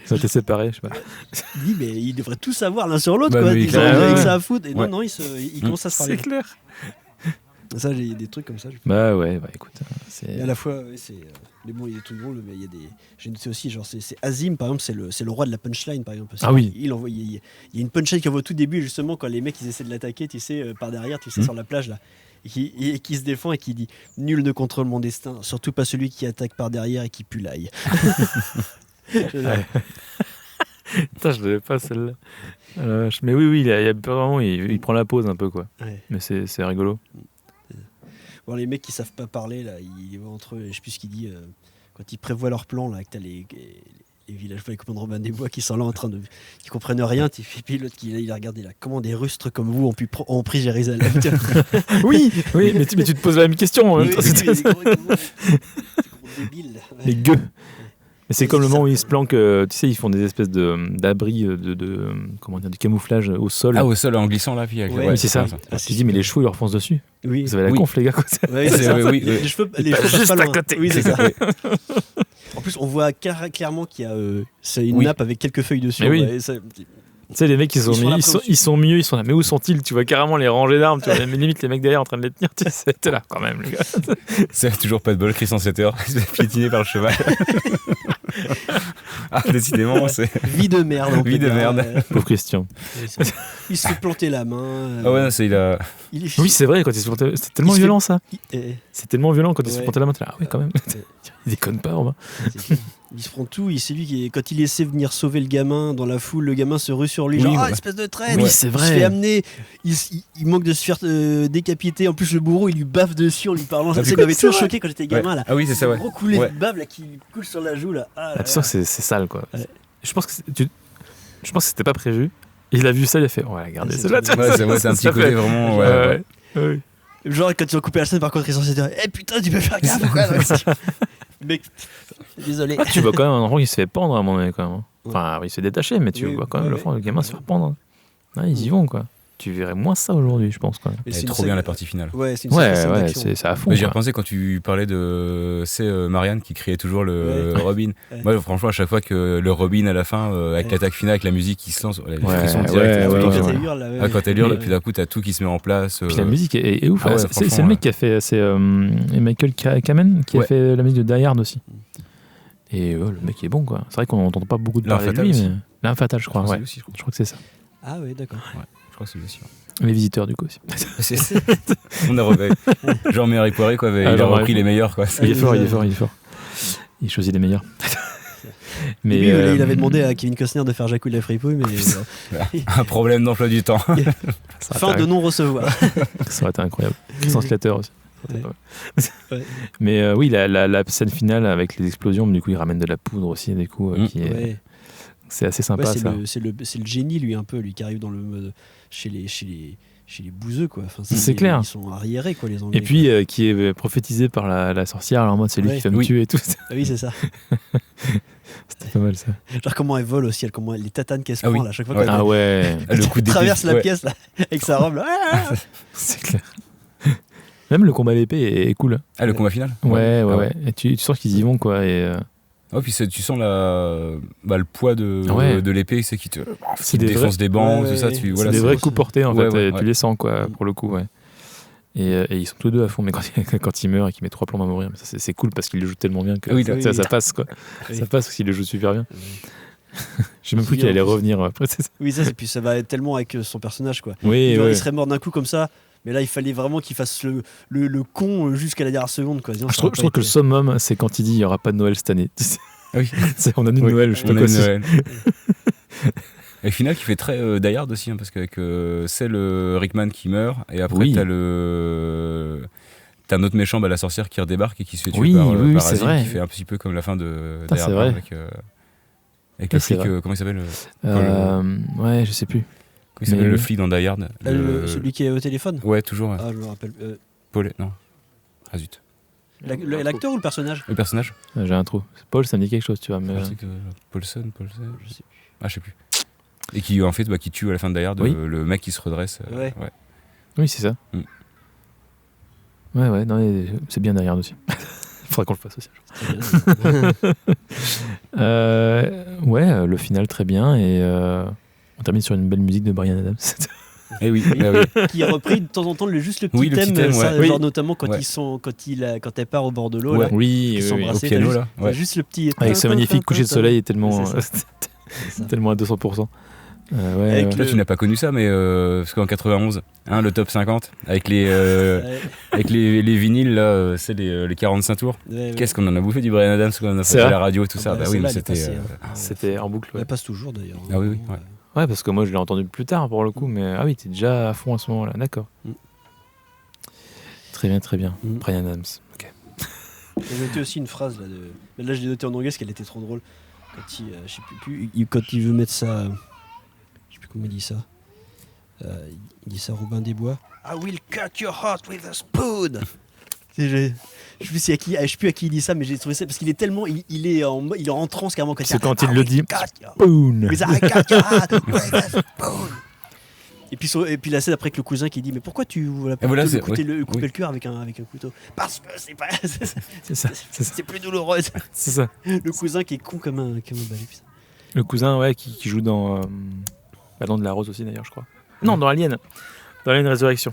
Ils ont été séparés, je sais pas. Il dit, mais ils devraient tout savoir l'un sur l'autre, Bah, quoi. mais Ils ont clairement, avec ouais. ça à foutre. Et Ouais. non, ils commencent à se parler. clair. Ça, j'ai des trucs comme ça. Bah ouais, écoute. Et à la fois, ouais, c'est. Mais bon, il y a des trucs drôles, mais il y a des. J'ai noté aussi, genre, c'est Azim, par exemple, c'est le roi de la punchline, par exemple. Ah oui. Il y a une punchline qu'il envoie au tout début, justement, quand les mecs ils essaient de l'attaquer, tu sais, par derrière, tu sais, sur la plage, là. Et qui se défend et qui dit nul ne contrôle mon destin, surtout pas celui qui attaque par derrière et qui pue l'ail. Putain, je l'avais pas celle-là. Mais oui, il y a vraiment, il prend la pause un peu, quoi. Ouais. Mais c'est rigolo. Bon, les mecs qui savent pas parler, là, ils vont entre eux, je sais plus ce qu'il dit, quand ils prévoient leur plan, là, que t'as les villageois, les copains de Robin des Bois qui sont là en train de. Qui comprennent rien, et puis l'autre il a regardé là, comment des rustres comme vous ont pris Jérusalem. oui, mais tu te poses la même question. En même Oui, temps. oui, mais des gros débiles. Les gueux. Mais c'est Oui, comme le c'est moment ça. où ils se planquent, tu sais, ils font des espèces d'abris, comment dire, de camouflage au sol. Ah, au sol, en glissant, là, puis avec Ouais, oui, c'est ça. Ah, Tu te dis, mais les chevaux, ils leur foncent dessus. Oui. Vous avez la Oui. conf, les gars. Quoi. Ouais, C'est- c'est ça. oui, oui, Les oui. cheveux Pas passent juste pas à loin. côté. Oui, c'est ça. En plus, on voit clairement qu'il y a c'est une Oui. nappe avec quelques feuilles dessus. Mais oui. Ouais, ça- Tu sais, les mecs, Ils sont là ils sont mieux, ils sont là. Mais où sont-ils? Tu vois carrément les rangées d'armes. Tu vois, mais limite, les mecs derrière en train de les tenir. Tu sais, t'es là quand même, les gars. C'est toujours pas de bol, Christian Slater. Il se fait piétiner par le cheval. Ah, décidément, c'est. Vie de merde. on Vie peut de dire. merde. Pauvre Christian. Il se fait planter la main. Ah ouais, non, c'est il a. Il est Oui, c'est vrai, quand ils se plantaient. C'est tellement Il se fait- violent, ça. Eh, C'est tellement violent quand ils se Ouais. plantaient la main. T'es là, ah ouais, quand même. Ouais. Il déconne pas, Robin. c'est clair. Il se prend tout. C'est lui qui, quand il essaie de venir sauver le gamin dans la foule, le gamin se rue sur lui. Oui, Genre, ah, ouais. espèce de traître. Oui, c'est Il se vrai. fait amener. Il manque de se faire décapiter. En plus, le bourreau, il lui baffe dessus en lui parlant. Ah, Ça c'est m'avait c'est toujours vrai. choqué quand j'étais gamin, là. Ah oui, c'est ça, ouais. Gros coulet Ouais. de bave là, qui coule sur la joue, là. Ah, Ah, tu sens que c'est sale, quoi. Ouais. Je pense que je pense que c'était pas prévu. Il a vu ça, il a fait, on va la garder. Ouais, c'est celle-là, trop tu vois, Ouais, c'est un petit ça côté fait- vraiment. Ouais, Ouais, ouais. Ouais. Genre, quand ils ont coupé la scène, par contre, ils sont censés dire eh putain, tu peux faire gaffe, quoi. Mec, désolé. Ah, tu vois quand même un enfant qui se fait pendre à un moment donné, quand même. hein. Enfin, il se fait détacher, mais tu Oui, vois quand même ouais, le gamin se faire pendre. Ouais, ils y vont, quoi. Tu verrais moins ça aujourd'hui, je pense, quand même. Mais Elle c'est est une trop scène- bien la partie finale. Ouais, c'est une sacrée scène Ouais, d'action. c'est à fond. Mais j'ai quoi. repensé quand tu parlais de. C'est Marianne qui criait toujours le Ouais. Robin. Ouais. Moi, franchement, à chaque fois que le Robin à la fin, avec Ouais. l'attaque finale, avec la musique qui se lance, les Ouais, frissons ouais, directs. ouais, tout le ouais, temps. Quand ouais. elle hurle, là, ouais. Ah, quand elle hurle, Mais- et puis d'un coup, t'as tout qui se met en place. Puis la musique est ouf. Ah ouais, C'est le franchement, mec qui a fait. C'est Michael Kamen qui a Ouais. fait la musique de Die Hard aussi. Et le mec est bon, quoi. C'est vrai qu'on n'entend pas beaucoup de L'Arme parler de lui, fatale mais L'Arme fatale, je crois. c'est Ouais. lui aussi, je crois. Je crois que c'est ça. Ah oui, d'accord. Je crois que c'est lui aussi. Les visiteurs, du coup aussi. On a refait. Jean-Marie Poiré, quoi. Il a Jean-Marie repris les meilleurs, quoi. Il est fort, il est fort, il est fort. Il choisit les meilleurs. Mais lui, il avait demandé à Kevin Costner de faire Jacouille la fripouille, mais Un problème d'emploi du temps. fin de non-recevoir. Ça aurait été incroyable. Sans Slater aussi. Ouais. Ouais. Mais oui, la scène finale avec les explosions, du coup, il ramène de la poudre aussi, du coup, qui est... Ouais. C'est assez sympa, Ouais, ça. c'est le génie, lui, un peu, lui, qui arrive dans le mode chez les bouseux, quoi. Enfin, C'est clair. Ils sont arriérés, quoi, les Anglais. Et puis, qui est prophétisé par la sorcière, alors en mode, c'est lui Ouais. qui va me tuer et tout. Ah oui, c'est ça. C'était pas mal, ça. Genre comment elle vole aussi, comment les tatanes qu'elle se Ah prend oui. là, à chaque fois Ouais. qu'elle Ah ouais, Le coup d'épée. traverse la Ouais. pièce là, avec sa robe là. Ah c'est clair. Même le combat à l'épée est cool. Ah, le combat final. Ouais. Ah Et tu sens qu'ils y vont, quoi. Et, Oh, puis tu sens le poids de l'épée, c'est qui te des défonce des bancs, Ouais, tout ça. ouais. Tu, c'est voilà, des c'est- vrais coups portés, en Ouais, fait. ouais, et ouais. tu les sens, quoi, pour le coup, ouais. Et ils sont tous deux à fond, mais quand il meurt et qu'il met 3 plombs à mourir, c'est cool parce qu'il le joue tellement bien que Oui, ça passe, quoi. Oui. Ça passe parce qu'il le joue super bien. Ouais. J'ai même cru qu'il allait revenir après. C'est ça. Oui, ça, et puis ça va être tellement avec son personnage quoi. Oui, Genre, ouais. il serait mort d'un coup comme ça, mais là il fallait vraiment qu'il fasse le con jusqu'à la dernière seconde quoi. Sinon, Je ça aurait trouve pas que le été- summum, c'est quand il dit il n'y aura pas de Noël cette année. Ah oui. On a une Oui. Noël, je sais pas On a quoi. une c'est. Noël. Et final qui fait très Die Hard aussi, hein, parce qu'avec c'est le Rickman qui meurt, et après Oui. t'as un autre méchant, la sorcière qui redébarque et qui se fait tuer Oui, par oui, par c'est Asile, vrai. qui fait un petit peu comme la fin de Putain, Die Hard c'est vrai. avec Oui, le c'est flic, vrai. comment il s'appelle Ouais, je sais plus. Comment il s'appelle Mais- le flic dans Die Hard Celui qui est au téléphone. Ouais, toujours. Ah, je me rappelle. Paul, non. Ah zut. L'acteur ou le personnage? Le personnage J'ai un trou. Paul, ça me dit quelque chose, tu vois. Mais... Le truc, Paulson, je sais plus. Ah, je sais plus. Et qui en fait qui tue à la fin de Die Hard Oui. le mec qui se redresse. Ouais. Oui, c'est ça. Mm. Ouais, non, c'est bien derrière aussi. Faudra qu'on le fasse aussi. Très bien. Ouais, le final très bien et on termine sur une belle musique de Bryan Adams. Eh oui, ah oui. Qui est repris de temps en temps juste le petit Oui, le petit thème, ça, ouais. genre Oui. notamment quand Ouais. quand elle part au bord de l'eau Ouais. là, Oui, Ils sont Au embrassés. piano juste- là. t'as Ouais. juste le petit avec ce magnifique coucher de soleil est tellement, C'est ça. tellement à 200%. Ouais, Avec ouais. Là, tu n'as pas connu ça, mais parce qu'en 91, le top 50, avec les vinyles, là, c'est les 45 tours. Qu'est-ce qu'on en a bouffé du Bryan Adams quand on a C'est fait vrai la radio, tout ça. Ah bah, Bah oui, celle-là, mais elle est c'était. passée, hein. C'était en boucle. Ouais. Elle passe toujours d'ailleurs. Ah oui, oui, ouais. Ouais, parce que moi je l'ai entendu plus tard pour le coup, mais ah oui, t'es déjà à fond à ce moment-là, d'accord. Mm. Très bien, très bien. Mm. Bryan Adams. Ok. J'ai noté aussi une phrase là mais là je l'ai noté en anglais parce qu'elle était trop drôle. Quand je sais plus, quand il veut mettre ça, je sais plus comment il dit ça. Il dit ça à Robin des Bois. I will cut your heart with a spoon. Je sais plus à qui il dit ça, mais j'ai trouvé ça parce qu'il est tellement, il est en transe carrément quand C'est quand il le dit. cut your Boom. with a spoon. Et puis la scène après avec le cousin qui dit mais pourquoi tu voilà, Et voilà, plutôt c'est- couper oui, le couper oui. le cœur avec un couteau parce que c'est pas C'est ça, c'est ça. c'est plus douloureux. C'est ça. Le cousin qui est con comme un balai. putain. Le cousin, ouais, qui joue dans Ballon de la Rose aussi d'ailleurs, je crois. Non, dans Alien. Dans Alien Résurrection.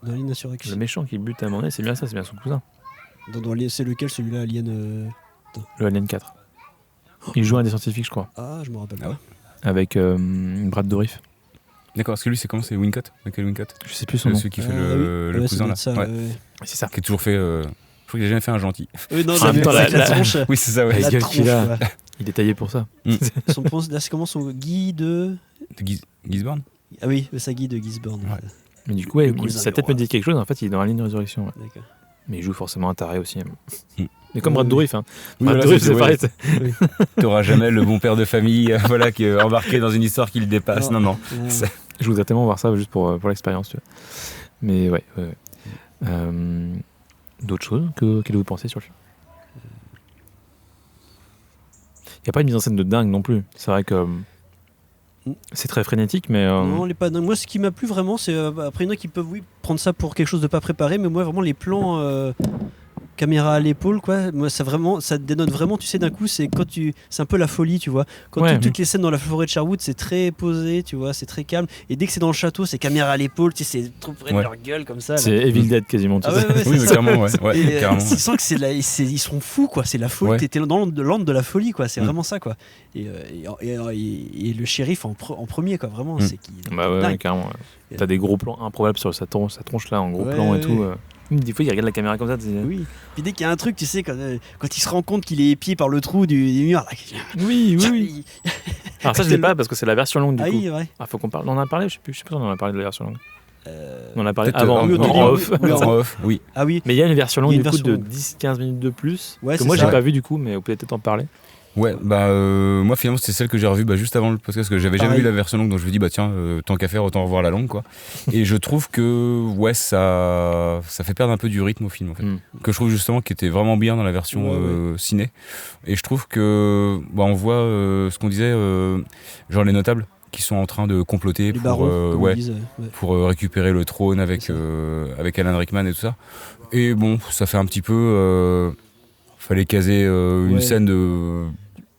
Dans Alien Insurrection. Le méchant qui bute à un moment donné, c'est bien ça, c'est bien son cousin. C'est lequel celui-là Alien Le Alien 4. Il joue un des scientifiques, je crois. Ah, je me rappelle Ah pas. ouais. Avec Brad Dourif. D'accord, parce que lui, c'est comment? C'est Wincott? Michael Wincott? Je sais plus son nom. Celui qui fait Ah, le oui. Ouais, ça cousin doit là. être ça, Ouais. ouais. C'est ça. Qui est toujours fait. Je crois qu'il a jamais fait un gentil. Non, En même temps, avec la- la tronche. Oui, c'est ça, ouais. La La gueule tronche, qu'il a. ouais. Il est taillé pour ça. Son prononce- là, c'est comment son Guy de. De Gisborne? Ah oui, sa Guy de Gisborne. Ouais. Mais du coup, ouais, Le cousin sa du tête roi. me dit quelque chose. En fait, il est dans Alien Résurrection. Ouais. D'accord. Mais il joue forcément un taré aussi. Mm. Mais comme Brad Oui. Dourif. Hein. Oui, Brad voilà, Dourif, c'est- c'est ouais. pareil. T'auras jamais le bon père de famille voilà, qui est embarqué dans une histoire qui le dépasse. Non, non. Ouais. Ça- Je voudrais tellement voir ça juste pour l'expérience. Tu vois. Mais ouais. D'autres choses que vous pensez sur le film? Il n'y a pas une mise en scène de dingue non plus. C'est vrai que c'est très frénétique, mais. Non, les pas dingues. Moi, ce qui m'a plu vraiment, c'est après il y en a qui peuvent prendre ça pour quelque chose de pas préparé, mais moi vraiment les plans caméra à l'épaule, quoi. Moi, ça dénote vraiment, tu sais, d'un coup, c'est un peu la folie, tu vois. Quand toutes les scènes dans la forêt de Sherwood, c'est très posé, tu vois, c'est très calme. Et dès que c'est dans le château, c'est caméra à l'épaule, tu sais, c'est trop près de leur gueule comme ça. C'est Evil Dead quasiment. Ah ouais, oui, mais clairement, carrément. Tu sens que ils sont fous, quoi. C'est la folie. T'es dans l'ordre de la folie, quoi. C'est vraiment ça, quoi. Et le shérif en premier, quoi. Vraiment, c'est qui. Bah ouais, carrément. Ouais. T'as des gros plans improbables sur sa tronche là, en gros plan et tout. Des fois, il regarde la caméra comme ça. Oui. Puis dès qu'il y a un truc, tu sais, quand il se rend compte qu'il est épié par le trou du mur. Là, oui. Alors ça, je sais pas parce que c'est la version longue du coup. Oui, ouais. Faut qu'on parle. On en a parlé, je sais pas si on en a parlé de la version longue. On en a parlé peut-être avant, en off. En off, oui. Ah oui. Mais il y a une version longue du coup de 10-15 minutes de plus. Que moi, j'ai pas vu du coup, mais vous pouvez peut-être en parler. Ouais, moi finalement c'est celle que j'ai revue juste avant le podcast, parce que j'avais jamais vu la version longue, donc je me dis tiens, tant qu'à faire autant revoir la longue quoi. Et je trouve que ça fait perdre un peu du rythme au film en fait, que je trouve justement qui était vraiment bien dans la version ciné. Et je trouve que on voit ce qu'on disait, genre les notables qui sont en train de comploter pour récupérer le trône avec Alan Rickman et tout ça. Et ça fait un petit peu fallait caser une scène de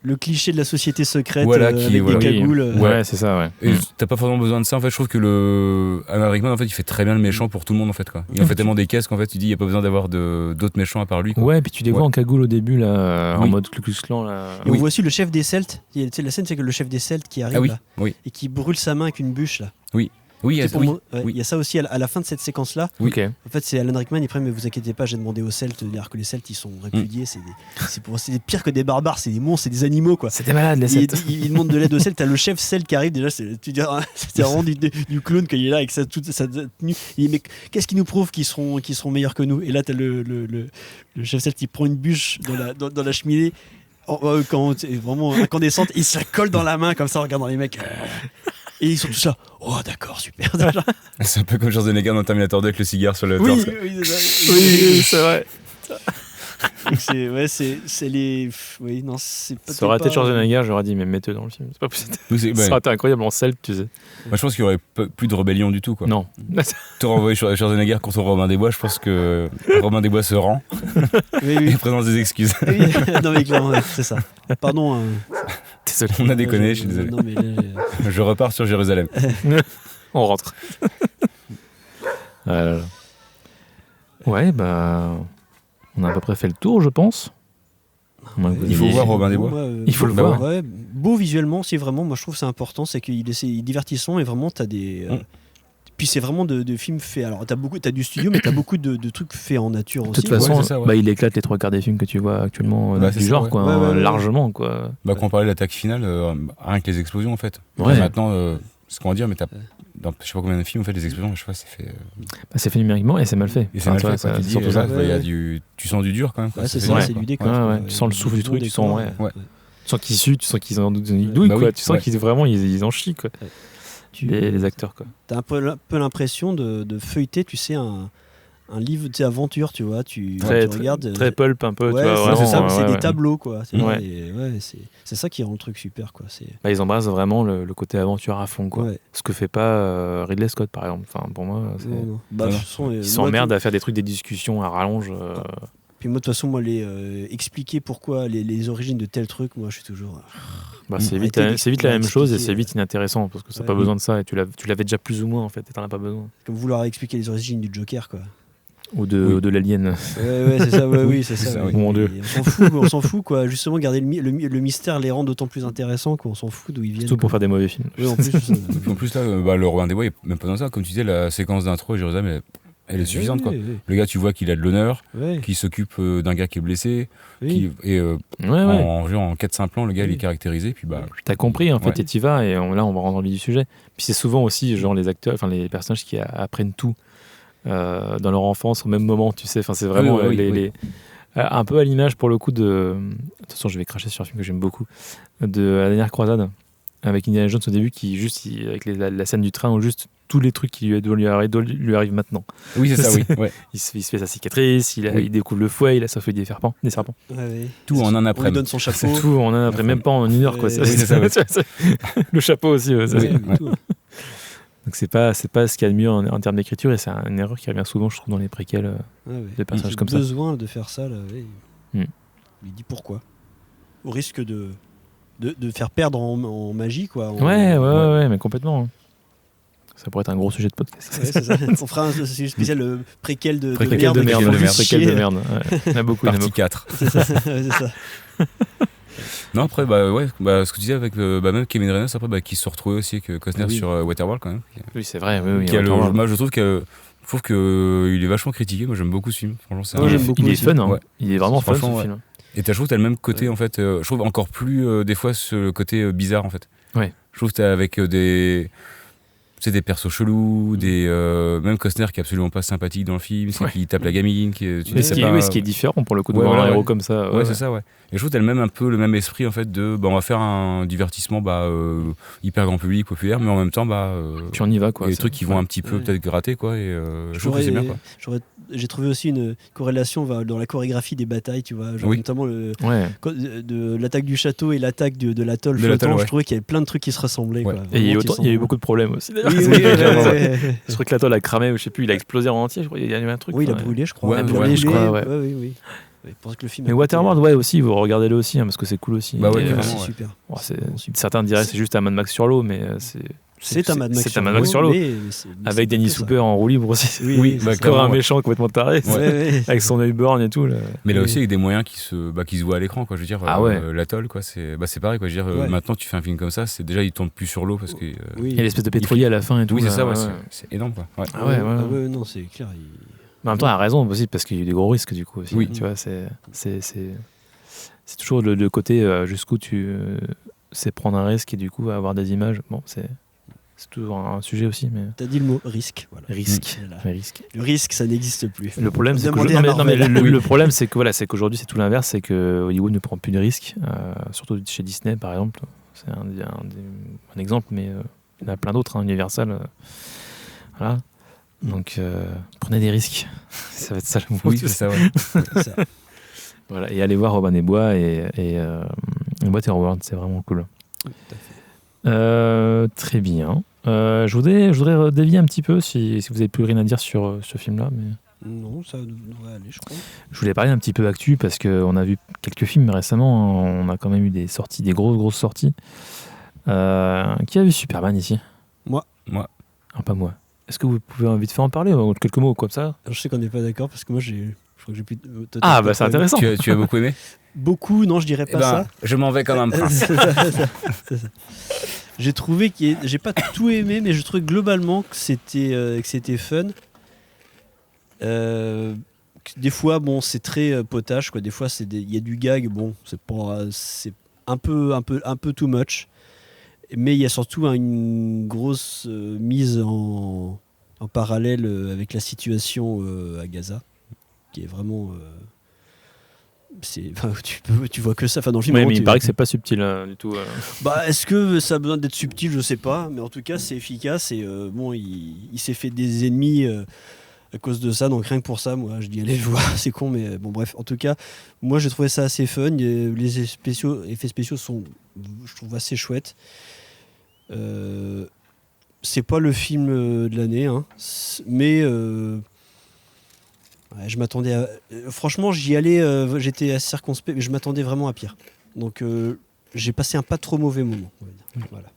le cliché de la société secrète avec des cagoules. Ouais, c'est ça, ouais. Et t'as pas forcément besoin de ça. En fait, je trouve que Alan Rickman, en fait, il fait très bien le méchant pour tout le monde, en fait, quoi. Il en fait tellement des caisses qu'en fait, tu dis, il y a pas besoin d'avoir d'autres méchants à part lui, quoi. Ouais, et puis tu les vois en cagoule au début, là, en mode Ku Klux Klan, là. Et on voit aussi le chef des Celtes. La scène, c'est que le chef des Celtes qui arrive là, et qui brûle sa main avec une bûche, là. Oui, il y a ça aussi à la fin de cette séquence-là. Oui. Okay. En fait, c'est Alan Rickman, il dit, mais vous inquiétez pas, j'ai demandé aux Celtes, d'ailleurs que les Celtes, ils sont répudiés, c'est pire que des barbares, c'est des monstres, c'est des animaux, quoi. C'était malade, les Celtes. Il demande de l'aide aux Celtes, t'as le chef Celte qui arrive, déjà, c'était vraiment du clown qu'il est là avec toute sa tenue. Il dit, mais qu'est-ce qui nous prouve qu'ils seront meilleurs que nous? Et là, t'as le chef Celte qui prend une bûche dans la cheminée, quand vraiment incandescente, il se la colle dans la main, comme ça, en regardant les mecs. Et ils sont tous là. Oh, d'accord, super. C'est un peu comme Schwarzenegger dans Terminator 2 avec le cigare sur le torse. Oui, c'est vrai. C'est les. Oui, non, c'est pas. Ça aurait été Schwarzenegger, j'aurais dit, mais mets-le dans le film. C'est pas possible. Ça aurait été incroyable en Celte, tu sais. Moi, je pense qu'il y aurait plus de rébellion du tout, quoi. Non. T'aurais envoyé Schwarzenegger contre Robin des Bois, je pense que Robin des Bois se rend et présente des excuses. Non, mais clairement, c'est ça. Pardon. Désolé, on a déconné, je suis désolé. Non, mais là, je repars sur Jérusalem. On rentre. Ouais, on a à peu près fait le tour, je pense. Il faut voir Robin des Bois. Il faut le voir. Ouais, beau visuellement, c'est vraiment, moi je trouve que c'est important, c'est qu'il est divertissant et vraiment t'as des. Puis c'est vraiment de films faits. Alors t'as du studio, mais t'as beaucoup de trucs faits en nature aussi. De toute façon, il éclate les 3/4 des films que tu vois actuellement du genre, ça, quoi, largement, quoi. Quand on parlait de l'attaque finale, rien que les explosions en fait. Maintenant, ce qu'on va dire, mais dans je sais pas combien de films on fait des explosions, je sais pas, c'est fait. C'est fait numériquement et c'est mal fait. Et c'est mal fait, ça. Surtout ça, tu sens du dur quand même. C'est ça, c'est du décor. Tu sens le souffle du truc, tu sens qu'ils suent, tu sens qu'ils en douillent, quoi. Tu sens qu'ils vraiment ils en chient, quoi. Les acteurs, quoi. T'as un peu l'impression de feuilleter, tu sais, un livre d'aventure, tu vois, tu regardes très pulp un peu, tu vois, vraiment, c'est ça, c'est des tableaux, quoi. C'est ça qui rend le truc super, quoi. Ils embrassent vraiment le côté aventure à fond, quoi. Ce que fait pas Ridley Scott, par exemple. Enfin, pour moi, ils s'emmerdent à faire des trucs, des discussions à rallonge. Puis moi, de toute façon, expliquer pourquoi les origines de tel truc, moi, je suis toujours. C'est vite la même chose et c'est vite inintéressant parce que ça n'a pas besoin de ça et tu l'avais déjà plus ou moins en fait et t'en as pas besoin. Comme vouloir expliquer les origines du Joker, quoi. Ou de l'alien. C'est ça, c'est ça. Mon Dieu. On s'en fout, quoi. Justement, garder le mystère les rend d'autant plus intéressants, quoi. On s'en fout d'où ils viennent. Surtout pour faire des mauvais films. Oui, en plus, là, le Robin des Bois, il n'y a même pas dans ça. Comme tu disais, la séquence d'intro à Jérusalem, elle est suffisante, quoi. Le gars, tu vois qu'il a de l'honneur, qu'il s'occupe d'un gars qui est blessé, en 4-5 plans, le gars, il est caractérisé, puis T'as compris, en fait, et t'y vas, et là, on va rentrer dans le vif du sujet. Puis c'est souvent aussi, genre, les acteurs, enfin, les personnages qui apprennent tout dans leur enfance au même moment, tu sais. Enfin, c'est vraiment un peu à l'image, pour le coup, de... Attention, je vais cracher sur un film que j'aime beaucoup, de La Dernière Croisade, avec Indiana Jones au début, avec la scène du train, où juste tous les trucs qui lui arrivent maintenant. Oui, c'est ça, oui. Ouais. Il se fait sa cicatrice, il découvre le fouet, il a sa feuille des serpents. Tout en un après. On lui donne son chapeau. Tout en un après, même pas en une heure, quoi. C'est ça. Le chapeau aussi. Donc c'est pas ce qu'il y a de mieux en termes d'écriture, et c'est une erreur qui revient souvent, je trouve, dans les préquels. Des personnages comme ça. Il a besoin de faire ça, là. Mm. Il dit pourquoi. Au risque de faire perdre en magie, quoi. Ouais, mais complètement. Ça pourrait être un gros sujet de podcast. Ouais, c'est ça. On fera un sujet spécial préquel de Préquel de merde. qui font Préquel de chier. merde. Ouais. Il y en a beaucoup. Partie 4. C'est ça. Ouais, c'est ça. Non, après, ce que tu disais avec même Kevin Reynolds, après, qui se retrouvait aussi avec Costner Oui. sur Waterworld, quand même. Oui, c'est vrai. Oui, Qui a le- Waterworld. moi, je trouve qu'il est vachement critiqué. Moi, j'aime beaucoup ce film. Franchement, c'est Ouais, un- j'aime beaucoup Il est aussi. fun. Hein. Ouais. Il est vraiment fun, ce Franchement, film. Et je trouve que t'as le même côté, en fait. Je trouve encore plus, des fois, ce côté bizarre, en fait. Ouais. Je trouve que t'as avec des persos chelous, même Costner qui est absolument pas sympathique dans le film, c'est Ouais. qui tape la gamine. Mais ce qui est différent pour le coup de Ouais, voir un voilà, héros ouais. comme ça. Ouais, c'est ça, ouais. Et je trouve que t'as un peu le même esprit, en fait, de on va faire un divertissement hyper grand public, populaire, mais en même temps, Puis on y va, quoi. il y a des C'est- trucs qui vont un petit peu Ouais. peut-être gratter, quoi, et je trouve que c'est bien, quoi. J'ai trouvé aussi une corrélation dans la chorégraphie des batailles, tu vois, genre Oui. notamment Ouais. de l'attaque du château et l'attaque de l'atoll De flottant. l'atoll, ouais. Je trouvais qu'il y avait plein de trucs qui se ressemblaient. Ouais. Quoi. Et il y a eu Vraiment, eu beaucoup de problèmes aussi. Oui, d'ailleurs. oui, Je crois que l'atoll a cramé, ou je sais plus, il a explosé en entier. Je crois qu'il y a eu un truc. Oui, il a ouais. brûlé, je crois. Ouais, Il a ouais, brûlé, je crois, ouais. oui. Ouais, pour que le film Mais Waterworld, ouais, aussi, vous regardez-le aussi, hein, parce que c'est cool aussi. Bah ouais, Et, carrément, c'est ouais. super. bon, Vraiment super. certains diraient c'est juste un Mad Max sur l'eau, mais C'est un Mad Max c'est un Mad Max sur l'eau. mais Avec c'est Dennis ça. Hooper en roue libre aussi. Oui, Oui, c'est bah, ça. Encore clairement, un ouais. méchant complètement taré. Ouais, ouais. Avec son œil borgne et tout. Là. Mais là Oui. aussi, avec des moyens qui se voient à l'écran, quoi. Je veux dire, Ah ouais. l'atoll, quoi, c'est pareil, quoi. Je veux dire, Ouais. maintenant, tu fais un film comme ça, c'est déjà, il tourne plus sur l'eau parce que. Oui. Il y a l'espèce de pétrolier à la fin et tout. Oui, c'est là, ça, ouais, ouais. c'est énorme, quoi. Ouais. Ah ouais, ouais. Ah ouais, non, c'est clair. Mais en même temps, il a raison aussi, parce qu'il y a eu des gros risques du coup aussi. Oui. Tu vois, c'est toujours le côté jusqu'où tu sais prendre un risque et du coup avoir des images. Bon, c'est toujours un sujet aussi, mais T'as dit le mot risque. Voilà. risque. Voilà. Mais risque. Le risque, ça n'existe plus. Le problème, c'est Demandez à non, mais Marvel. le problème, c'est que voilà, c'est qu'aujourd'hui, c'est tout l'inverse, c'est que Hollywood ne prend plus de risques, surtout chez Disney, par exemple. C'est un exemple, mais il y en a plein d'autres, hein, Universal. Voilà. Donc, prenez des risques. Ça va être ça le mot. Oui, c'est ça, ouais. C'est ça. Voilà, et allez voir Robin des Bois et Waterworld, c'est vraiment cool. Tout à fait. Très bien. Je voudrais dévier un petit peu si vous n'avez plus rien à dire sur ce film-là. Mais Non, ça devrait aller, je crois. je voulais parler un petit peu actu parce qu'on a vu quelques films récemment. Hein. On a quand même eu des sorties, des grosses sorties. Qui a vu Superman ici? Moi. Ah, pas moi. Est-ce que vous pouvez vite faire en parler en quelques mots comme ça? Alors, je sais qu'on n'est pas d'accord parce que moi, je crois que j'ai plus. Ah, bah c'est intéressant. Tu as beaucoup aimé? Beaucoup, non, je dirais Eh pas ben, ça. je m'en vais comme un prince. C'est ça. J'ai trouvé j'ai pas tout aimé, mais je trouvais globalement que c'était fun. Des fois, bon, c'est très potache, quoi. Des fois, il y a du gag, bon, c'est un peu too much. Mais il y a surtout une grosse mise en parallèle avec la situation à Gaza, qui est vraiment. Tu vois que ça. Enfin, dans le film, Oui, vraiment, mais il tu- paraît que c'est pas subtil du tout. Bah, est-ce que ça a besoin d'être subtil? Je sais pas, mais en tout cas, c'est efficace et bon, il s'est fait des ennemis à cause de ça, donc rien que pour ça, moi, je dis allez le voir, c'est con, mais bon, bref, en tout cas, moi, j'ai trouvé ça assez fun. Les effets spéciaux sont, je trouve, assez chouettes. C'est pas le film de l'année, hein, mais ouais, je m'attendais à. Franchement, j'y allais, j'étais assez circonspect, mais je m'attendais vraiment à pire. Donc, j'ai passé un pas trop mauvais moment. On va dire. Voilà.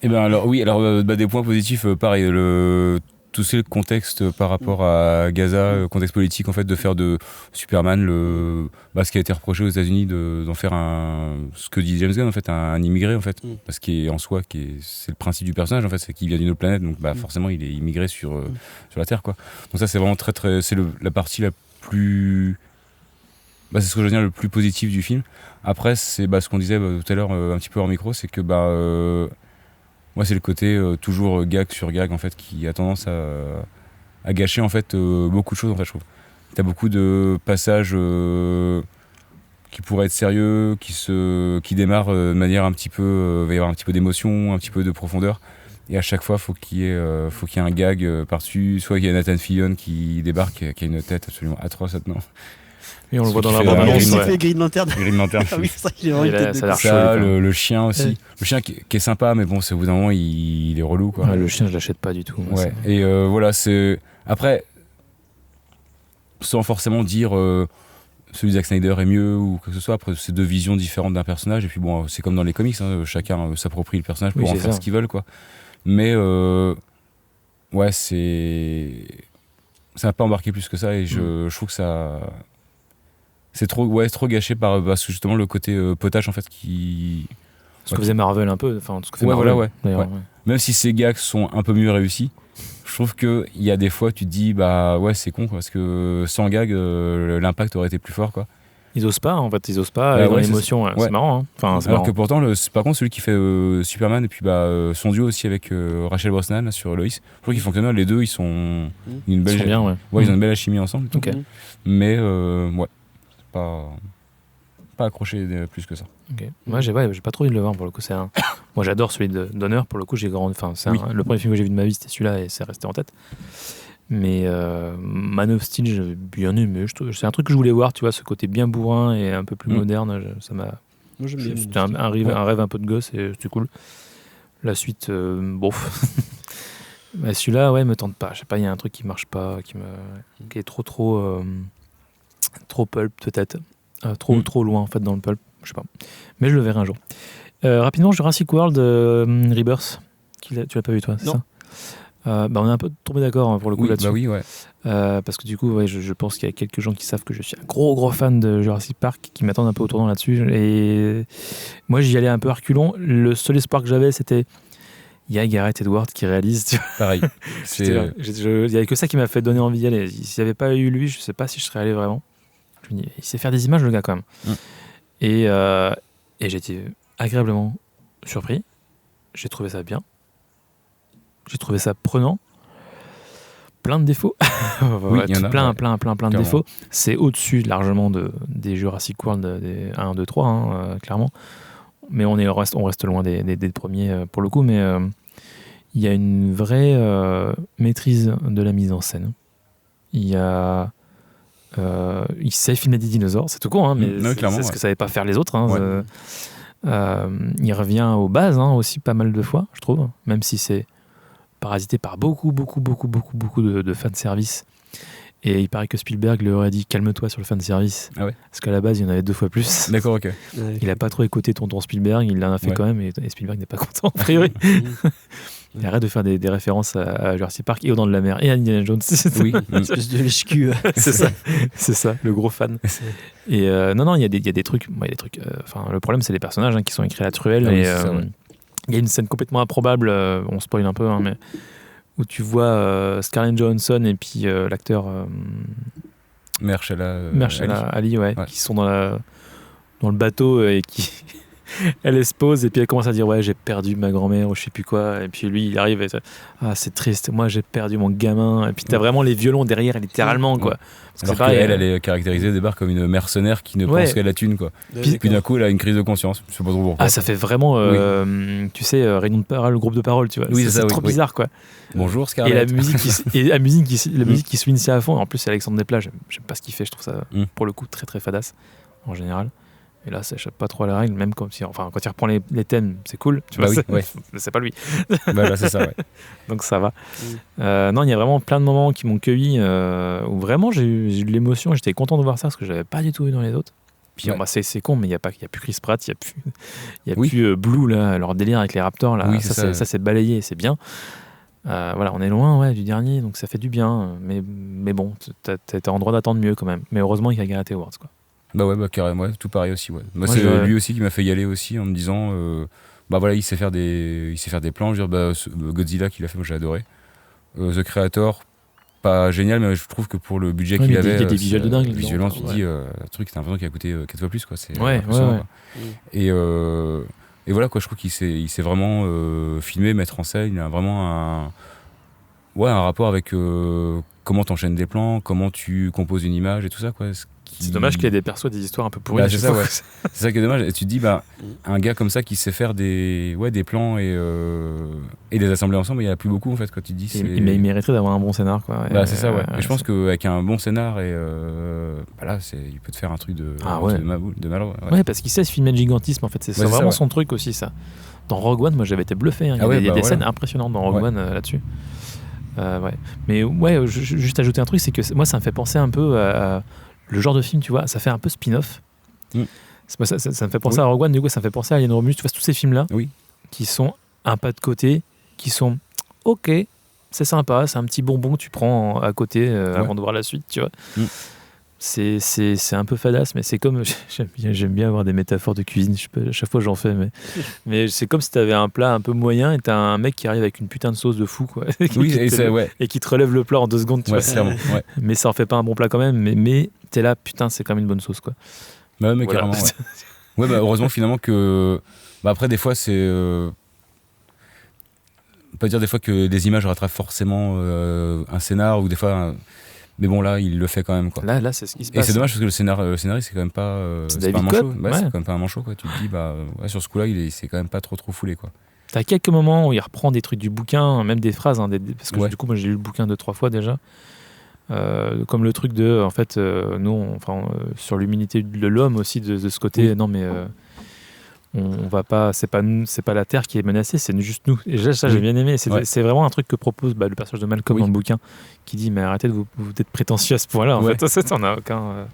Eh ben alors oui, des points positifs, pareil, tout le contexte par rapport à Gaza, contexte politique en fait, de faire de Superman ce qui a été reproché aux États-Unis d'en faire ce que dit James Gunn en fait, un immigré en fait, parce qu'en soi c'est le principe du personnage en fait, c'est qu'il vient d'une autre planète, donc forcément il est immigré sur la Terre quoi. Donc ça c'est vraiment très c'est la partie la plus c'est ce que je veux dire le plus positif du film. Après c'est ce qu'on disait tout à l'heure un petit peu hors micro, c'est que moi c'est le côté toujours gag sur gag en fait qui a tendance à gâcher en fait beaucoup de choses en fait je trouve. T'as beaucoup de passages qui pourraient être sérieux, qui démarrent de manière un petit peu, va y avoir un petit peu d'émotion, un petit peu de profondeur. Et à chaque fois, faut qu'il y ait un gag par-dessus. Soit il y a Nathan Fillion qui débarque, qui a une tête absolument atroce maintenant. Oui, on le voit dans la Qui fait bande la Il annonce. grille, s'est fait Green Lantern. Green Lantern. Ah oui, ça, il est vraiment Et une là, tête de ça a l'air con. chaud, Ça, les gars. le chien aussi. Ouais. Le chien qui est sympa, mais bon, au bout d'un moment, il est relou, quoi. Ouais, le chien, je l'achète pas du tout. moi, Ouais. c'est- Et voilà, c'est. Après, sans forcément dire celui de Zack Snyder est mieux ou que ce soit, après, c'est deux visions différentes d'un personnage. Et puis bon, c'est comme dans les comics, hein, chacun s'approprie le personnage pour Oui, en c'est faire ça. ce qu'ils veulent, quoi. Mais ouais, c'est. Ça m'a pas embarqué plus que ça et je trouve que ça. C'est trop gâché par parce que justement le côté potage en fait qui. Ce que faisait Marvel un peu. Enfin, ce que fait Ouais, Marvel. voilà, ouais. D'ailleurs, Ouais. ouais. Même si ces gags sont un peu mieux réussis, je trouve qu'il y a des fois tu te dis bah ouais c'est con quoi, parce que sans gag l'impact aurait été plus fort quoi. Ils osent pas, en fait. Ils osent pas Bah aller dans ouais, l'émotion. ouais. C'est marrant. Hein. Enfin, c'est Alors marrant. que pourtant par contre celui qui fait Superman et puis son duo aussi avec Rachel Brosnan là, sur Lois, je trouve qu'ils fonctionnent bien, les deux ils sont une Ils belle sont bien, ouais. ouais, ils ont une belle alchimie ensemble et tout. Ok. Mais ouais c'est pas accroché plus que ça. Ok. Moi, j'ai pas trop envie de le voir pour le coup. Moi, j'adore celui d'Honneur. Pour le coup, j'ai grand. Enfin, Oui. le premier film que j'ai vu de ma vie, c'était celui-là et c'est resté en tête. Mais Man of Steel, j'avais bien aimé. C'est un truc que je voulais voir, tu vois, ce côté bien bourrin et un peu plus moderne. Ça m'a. Moi, j'aime bien. C'était un rêve un peu de gosse et c'était cool. La suite, bof. Bah, celui-là, ouais, me tente pas. Je sais pas, il y a un truc qui marche pas, qui est trop pulp peut-être. Trop loin en fait dans le pulp, je sais pas. Mais je le verrai un jour. Rapidement, Jurassic World Rebirth. Tu l'as pas vu toi, c'est Non. ça bah, on est un peu tombé d'accord hein, pour le coup Oui, là-dessus. bah oui ouais. Parce que du coup, ouais, je pense qu'il y a quelques gens qui savent que je suis un gros fan de Jurassic Park, qui m'attendent un peu au tournant là-dessus. Et moi, j'y allais un peu à reculons. Le seul espoir que j'avais, c'était il y a Gareth Edwards qui réalise. Tu vois. Pareil. Il n'y avait que ça qui m'a fait donner envie d'y aller. S'il n'y avait pas eu lui, je sais pas si je serais allé vraiment. Je me dis, il sait faire des images, le gars, quand même. Et j'ai été agréablement surpris. J'ai trouvé ça bien. J'ai trouvé ça prenant. Plein de défauts. Oui, il y en a, plein ouais. de défauts. C'est au-dessus largement des Jurassic World des 1, 2, 3, hein, clairement. Mais on reste loin des premiers pour le coup. Mais il y a une vraie maîtrise de la mise en scène. Il sait filmer des dinosaures, c'est tout con, hein, mais c'est ce que savaient pas faire les autres. Hein, ouais. Il revient aux bases hein, aussi pas mal de fois, je trouve, même si c'est parasité par beaucoup de fanservice. Et il paraît que Spielberg lui aurait dit calme-toi sur le fanservice. Ah ouais. Parce qu'à la base, il y en avait 2 fois plus. D'accord, ok. Il a pas trop écouté tonton Spielberg, il en a fait Ouais. quand même, et Spielberg n'est pas content, a priori. Il arrête de faire des références à Jurassic Park et aux Dents de la Mer et à Indiana Jones. Oui. Espèce de lèche-cul. c'est ça, le gros fan. Et non, il y a des trucs. Le problème, c'est les personnages hein, qui sont écrits à la truelle. Ah oui, et c'est ça, ouais. il y a une scène complètement improbable, on spoil un peu, hein, mais où tu vois Scarlett Johansson et puis l'acteur Mahershala Ali, Ouais. qui sont dans le bateau et qui. Elle se pose et puis elle commence à dire ouais j'ai perdu ma grand-mère ou je sais plus quoi et puis lui il arrive et c'est triste, moi j'ai perdu mon gamin et puis t'as vraiment les violons derrière littéralement quoi. Parce Alors c'est pareil, qu'elle elle est caractérisée au départ comme une mercenaire qui ne pense qu'à la thune quoi. Puis d'un coup elle a une crise de conscience, je sais pas trop pourquoi. ça fait vraiment tu sais réunion de parole, groupe de parole tu vois. Oui, c'est ça, trop bizarre quoi. Bonjour Et Scarlett. la musique qui se initie à fond. En plus c'est Alexandre Desplat, j'aime pas ce qu'il fait, je trouve ça pour le coup très très fadasse en général. Et là, ça échappe pas trop à la règle, même quand il reprend les thèmes, c'est cool. Tu vois, c'est pas lui. Bah là, c'est ça, ouais. Donc ça va. Non, il y a vraiment plein de moments qui m'ont cueilli, où vraiment j'ai eu de l'émotion. J'étais content de voir ça parce que je l'avais pas du tout vu dans les autres. Puis c'est con, mais il y a plus Chris Pratt, il y a plus Blue là, leur délire avec les Raptors là. Oui, ça c'est balayé, c'est bien. Voilà, on est loin du dernier, donc ça fait du bien. Mais bon, t'es en droit d'attendre mieux quand même. Mais heureusement qu'il y a Gareth Edwards quoi. Bah ouais, carrément, tout pareil aussi, ouais. Moi, c'est lui aussi qui m'a fait y aller aussi en me disant, bah voilà, il sait faire des plans. Je veux dire, Godzilla qu'il a fait, moi j'ai adoré. The Creator, pas génial, mais je trouve que pour le budget qu'il avait, il y a des visuels de dingue. Visuellement, tu te dis, le truc, c'est un truc qui a coûté 4 fois plus, quoi. C'est ouais. Quoi. Et voilà, quoi, je trouve qu'il sait vraiment filmer, mettre en scène. Il a vraiment un rapport avec comment t'enchaînes des plans, comment tu composes une image et tout ça, quoi. C'est dommage qu'il y ait des persos, des histoires un peu pourries. C'est ça, ouais. C'est ça qui est dommage. Et tu te dis, un gars comme ça qui sait faire des plans et Et des assemblées ensemble, il n'y en a plus beaucoup en fait quand tu te dis. Mais il mériterait d'avoir un bon scénar, quoi. Bah, c'est ça, ouais. Et je pense qu'avec un bon scénar, et là, il peut te faire un truc de malheureux. Ouais, parce qu'il sait se filmer le gigantisme, en fait. C'est vraiment son truc aussi, ça. Dans Rogue One, moi j'avais été bluffé. Hein. Il y a des scènes impressionnantes dans Rogue One là-dessus. Ouais. Mais ouais, juste ajouter un truc, c'est que moi ça me fait penser un peu à le genre de film, tu vois, ça fait un peu spin-off. Ça me fait penser à Rogue One, du coup ça me fait penser à Alien Romulus, tu vois, tous ces films-là qui sont un pas de côté, qui sont ok, c'est sympa, c'est un petit bonbon que tu prends à côté avant de voir la suite, tu vois. C'est un peu fadasse, mais c'est comme j'aime bien avoir des métaphores de cuisine, à chaque fois j'en fais, mais c'est comme si tu avais un plat un peu moyen et tu as un mec qui arrive avec une putain de sauce de fou, quoi, et qui te relève le plat en 2 secondes, tu vois. Mais ça en fait pas un bon plat quand même, mais t'es là, putain, c'est quand même une bonne sauce, quoi. Bah, mais carrément, ouais. Bah, heureusement finalement que après des fois c'est pas dire des fois que des images rattrapent forcément un scénar, ou des fois mais bon, là il le fait quand même, quoi. Là c'est ce qui se passe. Et c'est dommage parce que le scénariste c'est quand même pas c'est pas un manchot. Ouais. C'est quand même pas un manchot, quoi. Tu te dis sur ce coup-là c'est quand même pas trop foulé, quoi. T'as quelques moments où il reprend des trucs du bouquin, même des phrases, hein, parce que du coup moi j'ai lu le bouquin 2-3 fois déjà. Comme le truc de, en fait, nous, sur l'humilité de l'homme aussi, de ce côté, non mais on va pas, c'est pas la Terre qui est menacée, c'est juste nous. Et ça j'ai bien aimé. C'est vraiment un truc que propose le personnage de Malcolm dans le bouquin, qui dit mais arrêtez de vous être prétentieux à ce point-là. En fait, on n'a aucun.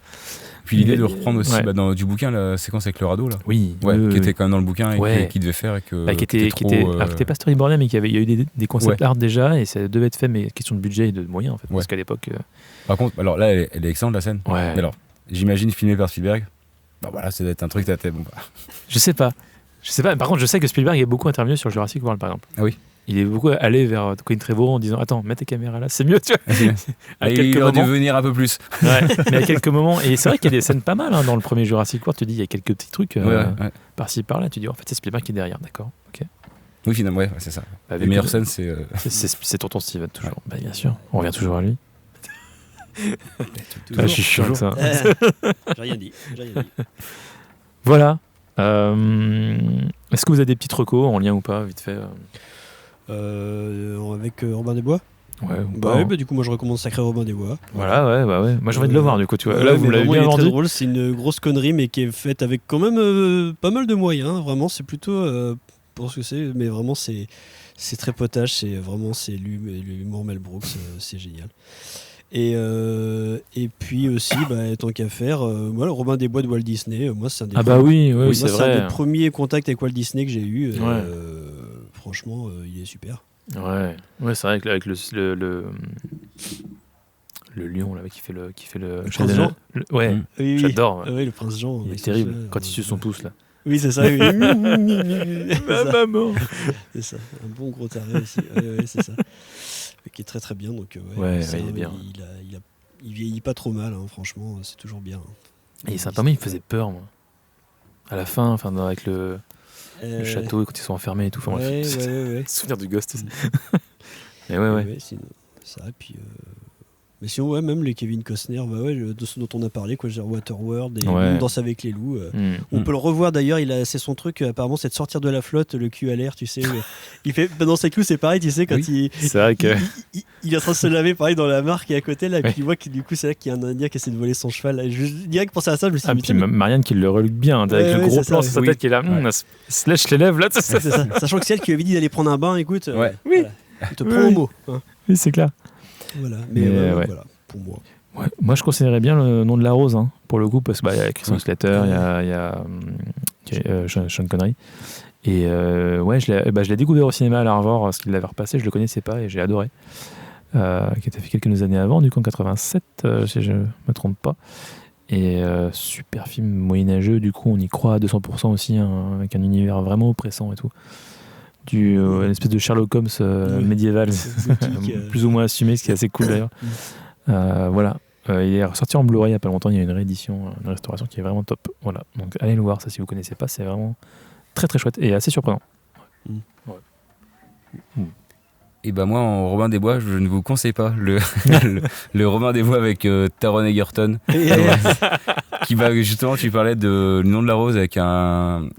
Puis l'idée de reprendre aussi dans du bouquin la séquence avec le radeau là. Oui. Qui était quand même dans le bouquin et qui devait faire et que. Qui était pas storyboardé, mais il y a eu des concept art déjà, et ça devait être fait, mais question de budget et de moyens, en fait, parce qu'à l'époque. Par contre, alors là, elle est excellente, la scène. Ouais. Mais alors, j'imagine filmé par Spielberg. Bah voilà, ça doit être un truc tête. Bon, bah. Je sais pas. Par contre, je sais que Spielberg est beaucoup intervenu sur Jurassic World, par exemple. Ah oui. Il est beaucoup allé vers Colin Trevorrow en disant attends, mets tes caméras là, c'est mieux, tu vois. Il aurait dû venir un peu plus. Ouais, mais à quelques moments, et c'est vrai qu'il y a des scènes pas mal, hein, dans le premier Jurassic World. Tu dis il y a quelques petits trucs par-ci par-là. Tu dis en fait c'est Spielberg qui est derrière, d'accord. Ok. Oui, finalement, c'est ça. Les meilleures scènes, c'est Tonton Steven toujours. Bah, bien sûr, on revient toujours à lui. Je suis chiant avec ça. J'ai rien dit. Voilà. Est-ce que vous avez des petites recos en lien ou pas, vite fait avec Robin des Bois. Ouais, du coup moi je recommande Sacré Robin des Bois. Voilà, ouais. Moi j'ai envie de le voir, du coup, tu vois. Là vous l'avez bien vendu. Très drôle, c'est une grosse connerie mais qui est faite avec quand même pas mal de moyens. Vraiment, c'est plutôt pour ce que c'est, mais vraiment c'est très potage. C'est l'humour Mel Brooks, c'est génial. Et puis aussi, tant qu'à faire, moi, le Robin des Bois de Walt Disney, moi c'est un des c'est vrai. un des premiers contacts avec Walt Disney que j'ai eu. Franchement, il est super. Ouais, c'est vrai qu'avec le lion là qui fait le Prince Jean. Oui, j'adore. Oui, le Prince Jean. Il est terrible quand ils se sont tous là. Oui, c'est ça. Oui. Maman. C'est ça. Un bon gros taré aussi. C'est ça. Qui est très très bien. Donc il est bien. Il vieillit pas trop mal, hein, franchement, c'est toujours bien. Et sympa, mais il faisait peur, moi. À la fin, avec le château, quand ils sont enfermés et tout. Souvenir du ghost aussi. Mais c'est ça. Puis, mais sinon, même les Kevin Costner, de ce dont on a parlé, quoi, genre Waterworld et Danse avec les loups. On peut le revoir d'ailleurs, c'est son truc, apparemment, c'est de sortir de la flotte, le cul à l'air, tu sais. Il fait Danse avec les loups, c'est pareil, tu sais, quand c'est vrai que. Il est en train de se laver, pareil, dans la mare qui est à côté, là, et puis il voit que du coup, c'est là qu'il y a un Indien qui essaie de voler son cheval. Là. Je dirais que penser à ça, je me suis dit. Puis Marianne qui le reluque bien, avec le gros plan sur sa tête qui est là, se lèche les lèvres, là, c'est ça. Sachant que c'est elle qui lui avait dit d'aller prendre un bain, écoute. Oui. Il te prend au mot. Hein. Oui, c'est clair. Voilà, mais voilà, pour moi. Ouais. Moi, je considérais bien le nom de la rose, hein, pour le coup, parce qu'il y a Christian Slater, il y a Sean Connery. Et je l'ai découvert au cinéma à l'Arvor, parce qu'il l'avait repassé, je le connaissais pas et j'ai adoré. Qui était fait quelques années avant, du coup en 87, si je me trompe pas. Et super film moyenâgeux, du coup on y croit à 200% aussi, hein, avec un univers vraiment oppressant et tout. Une espèce de Sherlock Holmes médiéval, plus ou moins assumé, ce qui est assez cool d'ailleurs. Voilà. Il est ressorti en Blu-ray il n'y a pas longtemps, il y a une réédition, une restauration qui est vraiment top. Voilà. Donc allez le voir, ça si vous ne connaissez pas, c'est vraiment très très chouette et assez surprenant. Et moi en Robin des Bois, je ne vous conseille pas le Robin des Bois avec Taron Egerton. Qui va justement, tu parlais de Le nom de la rose avec un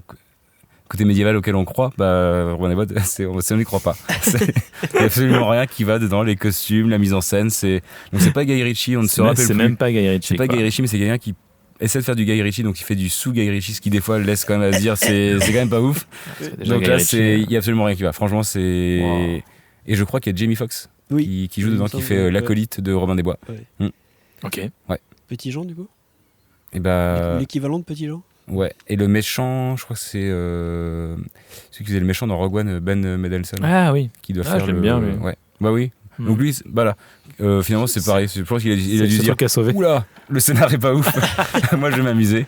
côté médiéval auquel on croit, Robin des Bois, on n'y croit pas. Il n'y a absolument rien qui va dedans, les costumes, la mise en scène. Donc c'est pas Guy Ritchie, on ne se rappelle plus. C'est même pas Guy Ritchie. C'est pas Guy Ritchie, mais c'est quelqu'un qui essaie de faire du Guy Ritchie, donc il fait du sous-Guy Ritchie, ce qui des fois laisse quand même à se dire c'est quand même pas ouf. Donc là, il y a absolument rien qui va. Franchement, c'est... Wow. Et je crois qu'il y a Jamie Foxx qui joue dedans, qui fait l'acolyte de Robin des Bois. Ouais. Ok. Ouais. Petit Jean, du coup. Et l'équivalent de Petit Jean. Ouais. Et le méchant, je crois que c'est celui qui faisait le méchant dans Rogue One, Ben Mendelsohn. Ah oui. Qui doit faire je l'aime bien, lui. Ouais. Bah oui. Donc lui, là, finalement c'est pareil. Je pense qu'il a dû dire oula, le scénar est pas ouf. Moi je vais m'amuser.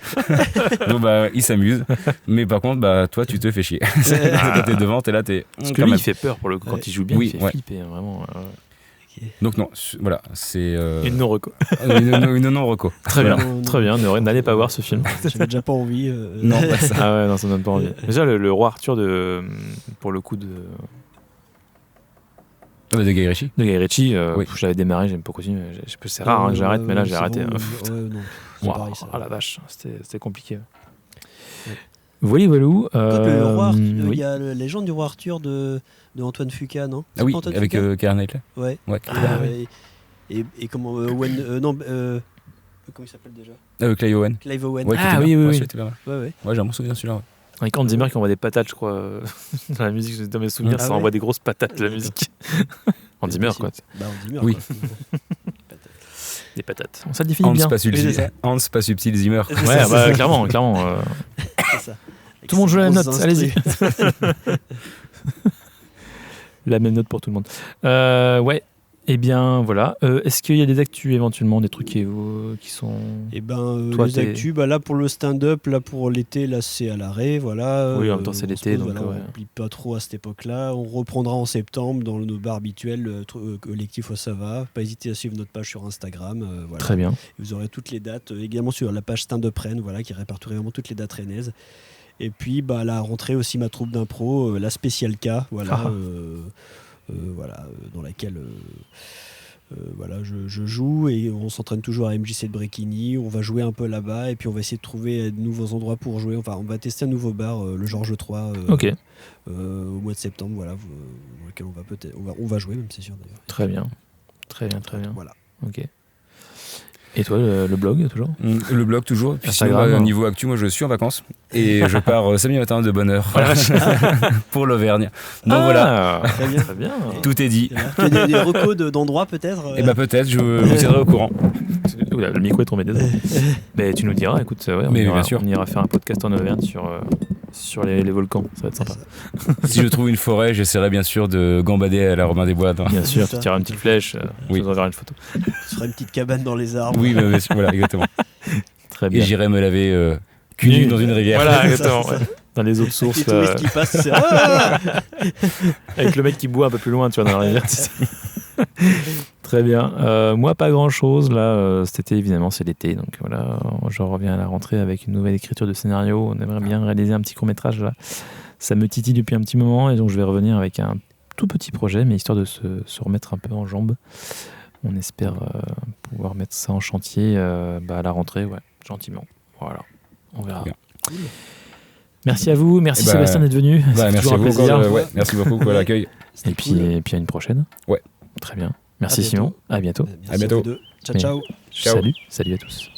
Donc il s'amuse. Mais par contre, toi tu te fais chier. Quand t'es devant, t'es là, Parce que lui il fait peur pour le coup. Quand il joue bien, il fait flipper vraiment. Donc non, voilà, c'est... Une non-reco. une non-reco. Très bien, très bien. N'allez pas voir ce film. J'avais déjà pas envie. Non, pas ça. Ah ouais, non, ça me donne pas envie. Déjà, le roi Arthur, pour le coup de Guy Ritchie. De Guy Ritchie, j'avais démarré, j'aime pas continuer. C'est rare que j'arrête, mais là j'ai arrêté. La vache, c'était compliqué. Voilà. Le roi Arthur, il y a la légende du roi Arthur de Antoine Fuqua, non? Ah oui, avec Keira Knightley. Ouais. Et comment comment il s'appelle déjà? Clive Owen. Clive Owen. Ouais, oui. C'était pas mal. Ouais, j'ai un bon souvenir celui-là. Avec Hans Zimmer qui envoie des patates, je crois. Dans la musique, dans mes souvenirs, ça envoie des grosses patates, la musique. Hans Zimmer, quoi. Hans Zimmer, oui. Quoi. Des patates. Ça définit bien. Hans, pas subtil, Zimmer. Ouais, clairement. C'est ça. Tout le monde joue la même note, allez-y. La même note pour tout le monde. Ouais. Eh bien, voilà. Est-ce qu'il y a des actus éventuellement, des trucs qui sont... les actus, là pour le stand-up, là pour l'été, là c'est à l'arrêt, voilà. Oui, en même temps c'est l'été, donc on n'oublie pas trop à cette époque-là. On reprendra en septembre dans nos bars habituels, collectif au Sava. Pas hésiter à suivre notre page sur Instagram. Voilà. Très bien. Et vous aurez toutes les dates, également sur la page stand-up Rennes, voilà, qui répertorie vraiment toutes les dates rennaises. Et puis, la rentrée aussi, ma troupe d'impro, la Spécial K, voilà. Dans laquelle je joue et on s'entraîne toujours à MJC de Bréquigny. On va jouer un peu là-bas et puis on va essayer de trouver de nouveaux endroits pour jouer. Enfin, on va tester un nouveau bar, le Georges III, au mois de septembre, voilà, dans lequel on va jouer même, c'est sûr d'ailleurs. Très bien. Voilà. Ok. Et toi, le blog, toujours? Le blog, toujours. Puis sinon, niveau actu, moi, je suis en vacances. Et je pars samedi matin de bonne heure pour l'Auvergne. Donc voilà. Très bien. Tout est dit. Tu as des recos d'endroits, peut-être? Peut-être, je vous tiendrai au courant. Le micro est tombé, désolé. Mais tu nous diras, écoute, on ira faire un podcast en Auvergne sur les volcans. Ça va être sympa. Si je trouve une forêt, j'essaierai bien sûr de gambader à la Robin des Bois. Bien sûr, tu tireras une petite flèche, je vous enverrai une photo. Tu feras une petite cabane dans les arbres. Oui, voilà, exactement. Très bien. Et j'irai me laver cul nu dans une rivière. Voilà, exactement. Ouais. Dans les autres sources. Les touristes qui passent, c'est avec le mec qui boit un peu plus loin, tu vois, dans la rivière. Très bien. Moi, pas grand-chose. Là, cet été, évidemment, c'est l'été. Donc voilà, je reviens à la rentrée avec une nouvelle écriture de scénario. On aimerait bien réaliser un petit court-métrage. Là. Ça me titille depuis un petit moment. Et donc, je vais revenir avec un tout petit projet, mais histoire de se remettre un peu en jambes. On espère pouvoir mettre ça en chantier à la rentrée, gentiment. Voilà, on verra. Cool. Merci à vous, merci Sébastien d'être venu. C'est merci toujours un plaisir. Merci beaucoup pour l'accueil. Et puis à une prochaine. Ouais. Très bien. Merci Simon. À bientôt. À bientôt. Ciao. Salut à tous.